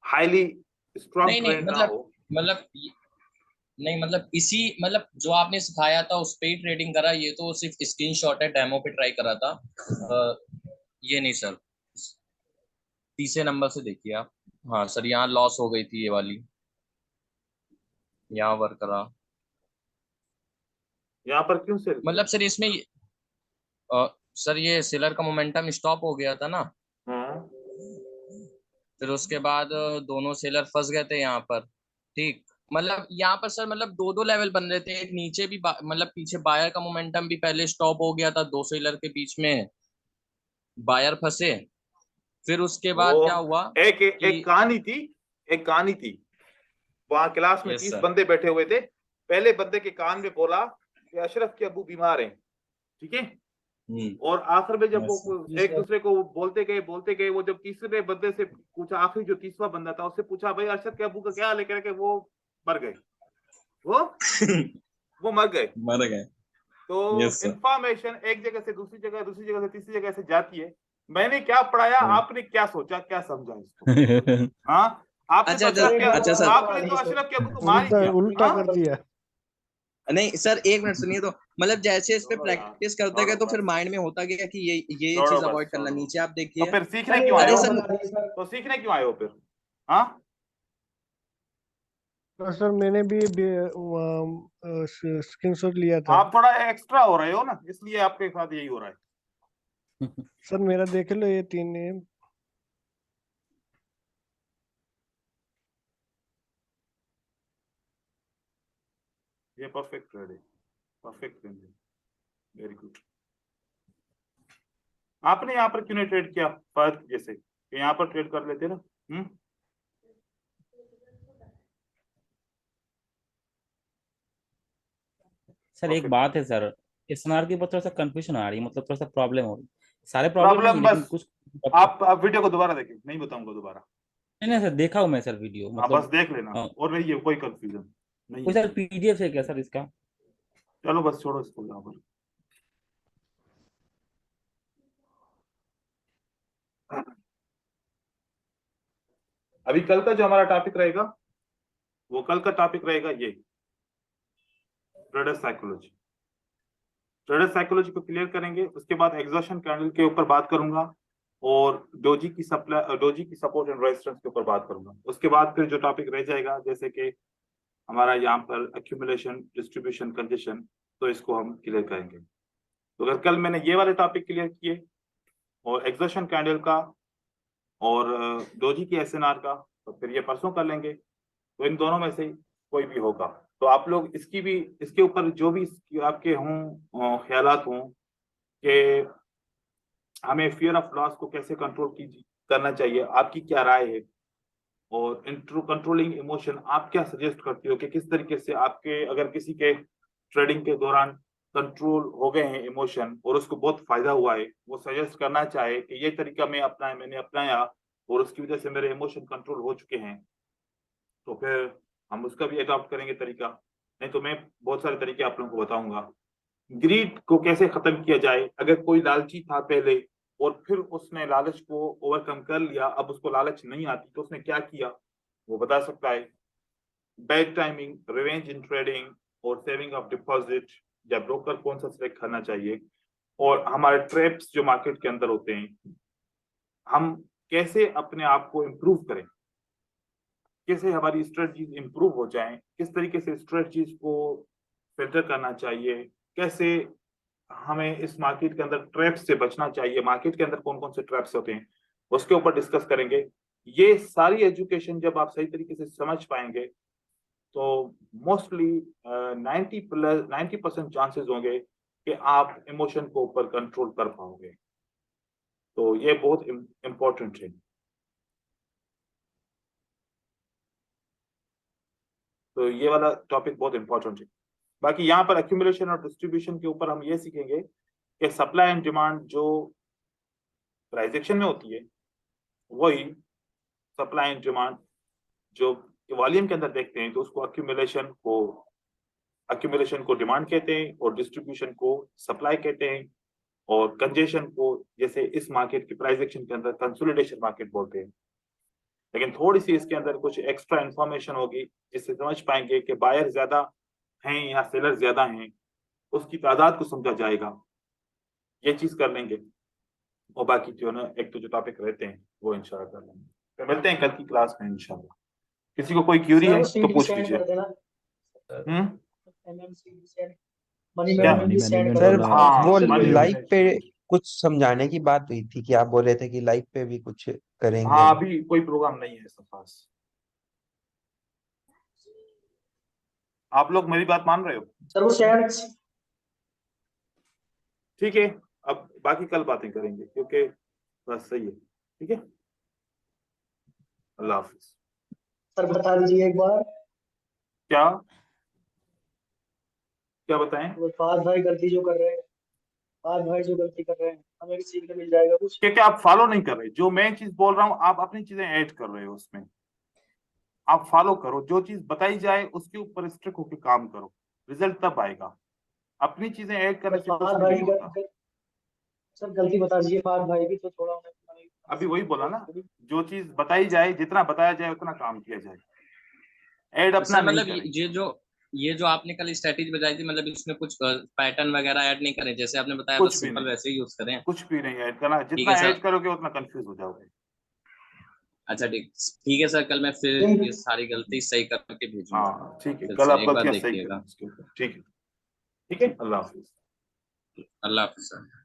[SPEAKER 1] हाईली स्ट्रॉन्ग
[SPEAKER 2] नहीं नहीं
[SPEAKER 1] ट्रेंड ना
[SPEAKER 2] मतलब
[SPEAKER 1] हो।
[SPEAKER 2] मतलब नहीं मतलब इसी मतलब जो आपने सिखाया था उस पे ही ट्रेडिंग करा, ये तो सिर्फ स्क्रीनशॉट है, डेमो पे ट्राई करा था। ये नहीं सर, तीसरे नंबर से देखिए आप। हाँ सर, यहाँ लॉस हो गई थी ये वाली, यहाँ वर्क करा।
[SPEAKER 1] यहाँ पर क्यों सेल किया?
[SPEAKER 2] मतलब सर इसमें सर ये सेलर का मोमेंटम स्टॉप हो गया था ना,
[SPEAKER 1] हाँ,
[SPEAKER 2] फिर उसके बाद दोनों सेलर फंस गए थे यहाँ पर। ठीक, मतलब यहाँ पर सर मतलब दो दो लेवल बन रहे थे, एक नीचे भी मतलब पीछे बायर का मोमेंटम भी पहले स्टॉप हो गया था, दो सेलर के बीच में बायर फंसे। फिर उसके
[SPEAKER 1] वो
[SPEAKER 2] बाद क्या हुआ
[SPEAKER 1] एक
[SPEAKER 2] कि
[SPEAKER 1] कहानी थी, एक कहानी थी। वहां क्लास में
[SPEAKER 2] यस
[SPEAKER 1] 30
[SPEAKER 2] सर।
[SPEAKER 1] बंदे बैठे हुए थे, पहले बंदे के कान में बोला कि अशरफ के अबू बीमार हैं, ठीक है। और आखिर में जब
[SPEAKER 2] यस
[SPEAKER 1] वो
[SPEAKER 2] सर।
[SPEAKER 1] एक दूसरे को बोलते गए, वो जब तीसरे बंदे से पूछा, आखिरी जो तीसरा बंदा था उससे पूछा, भाई अरशद के अबू का क्या हाल है, कह के वो मर गए, वो वो मर गए।
[SPEAKER 2] मर गए।
[SPEAKER 1] तो
[SPEAKER 2] यस सर।
[SPEAKER 1] इंफॉर्मेशन एक जगह से दूसरी जगह, दूसरी जगह से तीसरी जगह से जाती है। मैंने क्या पढ़ाया, आपने क्या सोचा, क्या समझा इसको? हाँ, आपने तो
[SPEAKER 2] अच्छा अच्छा
[SPEAKER 1] अशरफ के
[SPEAKER 2] अच्छा सर,
[SPEAKER 1] आपने तो अशरफ के अबू को मार ही दिया।
[SPEAKER 3] उल्टा
[SPEAKER 1] हाँ?
[SPEAKER 3] कर दिया।
[SPEAKER 2] नहीं सर एक मिनट सुनिए तो, मतलब जैसे इस पे
[SPEAKER 1] छोड़ो यार,
[SPEAKER 2] प्रैक्टिस करते
[SPEAKER 1] छोड़ो
[SPEAKER 2] गए तो फिर
[SPEAKER 1] बस,
[SPEAKER 2] माइंड में होता गया कि ये
[SPEAKER 1] छोड़ो
[SPEAKER 2] चीज
[SPEAKER 1] बस,
[SPEAKER 2] अवॉइड करना।
[SPEAKER 1] छोड़ो।
[SPEAKER 2] नीचे आप
[SPEAKER 1] तो
[SPEAKER 2] देखिए।
[SPEAKER 1] फिर सीखने
[SPEAKER 6] सर
[SPEAKER 1] क्यों आए
[SPEAKER 2] अरे
[SPEAKER 1] हो?
[SPEAKER 2] सर
[SPEAKER 6] बता दीजिए सर।
[SPEAKER 1] तो सीखने क्यों आए हो फिर? हाँ,
[SPEAKER 7] सर मैंने भी स्क्रीनशॉट लिया था।
[SPEAKER 1] आप थोड़ा एक्स्ट्रा हो रहे हो ना, इसलिए आपके साथ यही हो रहा है।
[SPEAKER 7] सर मेरा देख लो, ये 3 है।
[SPEAKER 1] ये परफेक्ट ट्रेड है, परफेक्ट ट्रेड है, वेरी गुड। आपने यहाँ पर क्यों नहीं ट्रेड किया फर्क जैसे, यहाँ पर ट्रेड कर लेते ना।
[SPEAKER 5] सर एक
[SPEAKER 1] परफेक्ट
[SPEAKER 5] बात
[SPEAKER 1] ट्रेड।
[SPEAKER 5] है सर, एसएनआर के ऊपर थोड़ा सा कंफ्यूजन आ रही है, मतलब थोड़ा सा प्रॉब्लम हो रही है। सारे प्रॉब्लम नहीं
[SPEAKER 1] प्रॉब्लम
[SPEAKER 5] लेकिन
[SPEAKER 1] बस,
[SPEAKER 5] कुछ
[SPEAKER 1] आप वीडियो को दोबारा देखें, नहीं बताऊंगा दोबारा।
[SPEAKER 5] नहीं नहीं सर, देखा हूँ मैं सर वीडियो,
[SPEAKER 1] आप बस
[SPEAKER 5] मतलब
[SPEAKER 1] देख लेना,
[SPEAKER 5] अ,
[SPEAKER 1] और नहीं है कोई कंफ्यूजन नहीं
[SPEAKER 5] कोई
[SPEAKER 1] है।
[SPEAKER 5] सर पीडीएफ है क्या सर इसका?
[SPEAKER 1] चलो बस छोड़ो इसको यहाँ पर। अभी कल का जो हमारा टॉपिक रहेगा, वो कल का टॉपिक रहेगा ये ट्रेडर साइकोलॉजी। ट्रेडर साइकोलॉजी को क्लियर करेंगे, उसके बाद एग्जॉशन कैंडल के ऊपर बात करूंगा, और डोजी की सपोर्ट एंड रेजिस्टेंस के ऊपर बात करूंगा। उसके बाद फिर जो टॉपिक रह जाएगा, जैसे कि हमारा यहाँ पर एक्यूमुलेशन, डिस्ट्रीब्यूशन, कंजेशन, तो इसको हम क्लियर करेंगे। तो अगर कल मैंने ये वाले टॉपिक क्लियर किए, और एग्जॉशन कैंडल का, और डोजी की एसएनआर का, तो फिर ये परसों कर लेंगे। तो इन दोनों में से कोई भी होगा, तो आप लोग इसके ऊपर जो भी आपके हों ख्यालात हों कि हमें फियर ऑफ लॉस को कैसे कंट्रोल करना चाहिए, आपकी क्या राय है? और कंट्रोलिंग इमोशन आप क्या सजेस्ट करती हो कि किस तरीके से आपके, अगर किसी के ट्रेडिंग के दौरान कंट्रोल हो गए हैं इमोशन और उसको बहुत फायदा हुआ है, वो सजेस्ट करना चाहे कि ये तरीका मैंने अपनाया और उसकी वजह से मेरे इमोशन कंट्रोल हो चुके हैं, तो फिर हम उसका भी अडॉप्ट करेंगे तरीका। नहीं तो मैं बहुत सारे तरीके आप लोगों को बताऊंगा ग्रीड को कैसे खत्म किया जाए। अगर कोई लालची था पहले और फिर उसने लालच को ओवरकम कर लिया, अब उसको लालच नहीं आती, तो उसने क्या किया वो बता सकता है। Bad timing, revenge in trading और सेविंग ऑफ डिपॉजिट, या ब्रोकर कौन सा सिलेक्ट करना चाहिए, और हमारे ट्रैप्स जो मार्केट के अंदर होते हैं, हम कैसे अपने आप को इम्प्रूव करें, कैसे हमारी स्ट्रेटजीज इम्प्रूव हो जाएं, किस तरीके से स्ट्रेटजीज को फिल्टर करना चाहिए, कैसे हमें इस मार्केट के अंदर ट्रैप्स से बचना चाहिए, मार्केट के अंदर कौन कौन से ट्रैप्स होते हैं, उसके ऊपर डिस्कस करेंगे। ये सारी एजुकेशन जब आप सही तरीके से समझ पाएंगे तो मोस्टली 90% चांसेस होंगे कि आप इमोशन को ऊपर कंट्रोल कर पाओगे। तो ये बहुत इम्पोर्टेंट है। तो ये वाला टॉपिक बहुत इंपॉर्टेंट है। बाकी यहाँ पर एक्यूमुलेशन और डिस्ट्रीब्यूशन के ऊपर हम ये सीखेंगे कि सप्लाई एंड डिमांड जो प्राइस एक्शन में होती है वही सप्लाई एंड डिमांड जो वॉल्यूम के अंदर देखते हैं तो उसको एक्यूमुलेशन को डिमांड कहते हैं और डिस्ट्रीब्यूशन को सप्लाई कहते हैं, और कंजेशन को जैसे इस मार्केट की प्राइस एक्शन के अंदर कंसोलिडेशन मार्केट बोलते हैं। लेकिन थोड़ी सी इसके अंदर कुछ एक्स्ट्रा इंफॉर्मेशन होगी जिससे समझ पाएंगे कि बायर ज्यादा हैं या सेलर ज्यादा हैं, उसकी तादाद को समझा जाएगा। ये चीज कर लेंगे और बाकी जो ना एक तो जो टॉपिक रहते हैं वो इंशाल्लाह कर लेंगे। तो मिलते हैं कल की क्लास में इंशाल्लाह। किसी को कोई क्यूरी है तो पूछ लीजिए।
[SPEAKER 6] मनी
[SPEAKER 1] क्या?
[SPEAKER 6] मैनेजमेंट भी सेंड कर
[SPEAKER 3] सर
[SPEAKER 6] देना।
[SPEAKER 1] हाँ,
[SPEAKER 3] वो
[SPEAKER 1] money
[SPEAKER 3] लाइव
[SPEAKER 1] management।
[SPEAKER 3] पे कुछ समझाने की बात हुई थी कि आप बोल रहे थे कि लाइव पे भी कुछ करेंगे।
[SPEAKER 1] हाँ, अभी कोई प्रोग्राम नहीं है ऐसा खास। आप लोग मेरी बात मान रहे हो?
[SPEAKER 6] सर वो सेंड
[SPEAKER 1] ठीक है, अब बाकी कल बातें करेंगे क्योंकि बस सही है। ठीक है, अल्लाह हाफिज।
[SPEAKER 6] सर बता दीजिए एक बार।
[SPEAKER 1] क्या क्या बताएं?
[SPEAKER 6] वो फाज भाई गलती जो कर रहे हैं, फाज भाई जो गलती कर रहे हैं, हमें भी सीखने मिल जाएगा कुछ।
[SPEAKER 1] क्योंकि आप फॉलो नहीं कर रहे, जो मैं चीज बोल रहा हूँ आप अपनी चीजें ऐड कर रहे हो उसमें। आप फॉलो करो, जो चीज बताई जाए उसके ऊपर स्ट्रिक होकर काम करो, रिजल्ट तब आएगा। अपनी चीजें ऐड करने से कुछ
[SPEAKER 6] फाज
[SPEAKER 1] भी
[SPEAKER 6] भाई
[SPEAKER 1] नहीं
[SPEAKER 6] की
[SPEAKER 1] होता।
[SPEAKER 6] सर गलती बता दीजिए फाज भाई की, तो थोड़ा उन्हें
[SPEAKER 1] अभी वही बोला ना, जो चीज बताई जाए, जितना बताया जाए उतना काम किया जाए, ऐड अपना
[SPEAKER 2] सर
[SPEAKER 1] नहीं
[SPEAKER 2] मतलब
[SPEAKER 1] करें।
[SPEAKER 2] ये जो आपने कल स्ट्रेटेजी बताई थी, मतलब इसमें कुछ पैटर्न वगैरह ऐड नहीं करें, जैसे आपने बताया
[SPEAKER 1] कुछ
[SPEAKER 2] बस
[SPEAKER 1] भी
[SPEAKER 2] सिंपल
[SPEAKER 1] नहीं,
[SPEAKER 2] वैसे ही यूज करें।
[SPEAKER 1] कुछ भी नहीं ऐड करना,
[SPEAKER 2] ठीक
[SPEAKER 1] जितना
[SPEAKER 2] है सर।
[SPEAKER 1] ऐड करोगे उतना कंफ्यूज हो जाओगे।
[SPEAKER 2] अच्छा ठीक है सर, कल मैं फिर ये सारी गलती सही करके भेजूंगा।
[SPEAKER 1] हाँ ठीक है,
[SPEAKER 2] फिर
[SPEAKER 1] कल
[SPEAKER 2] से
[SPEAKER 1] आप
[SPEAKER 2] एक बार
[SPEAKER 1] गलतियां सही
[SPEAKER 2] देखिएगा।
[SPEAKER 1] करें इसके ऊपर। ठीक है, ठीक है, अल्लाह हाफिज।
[SPEAKER 2] अल्लाह हाफिज सर।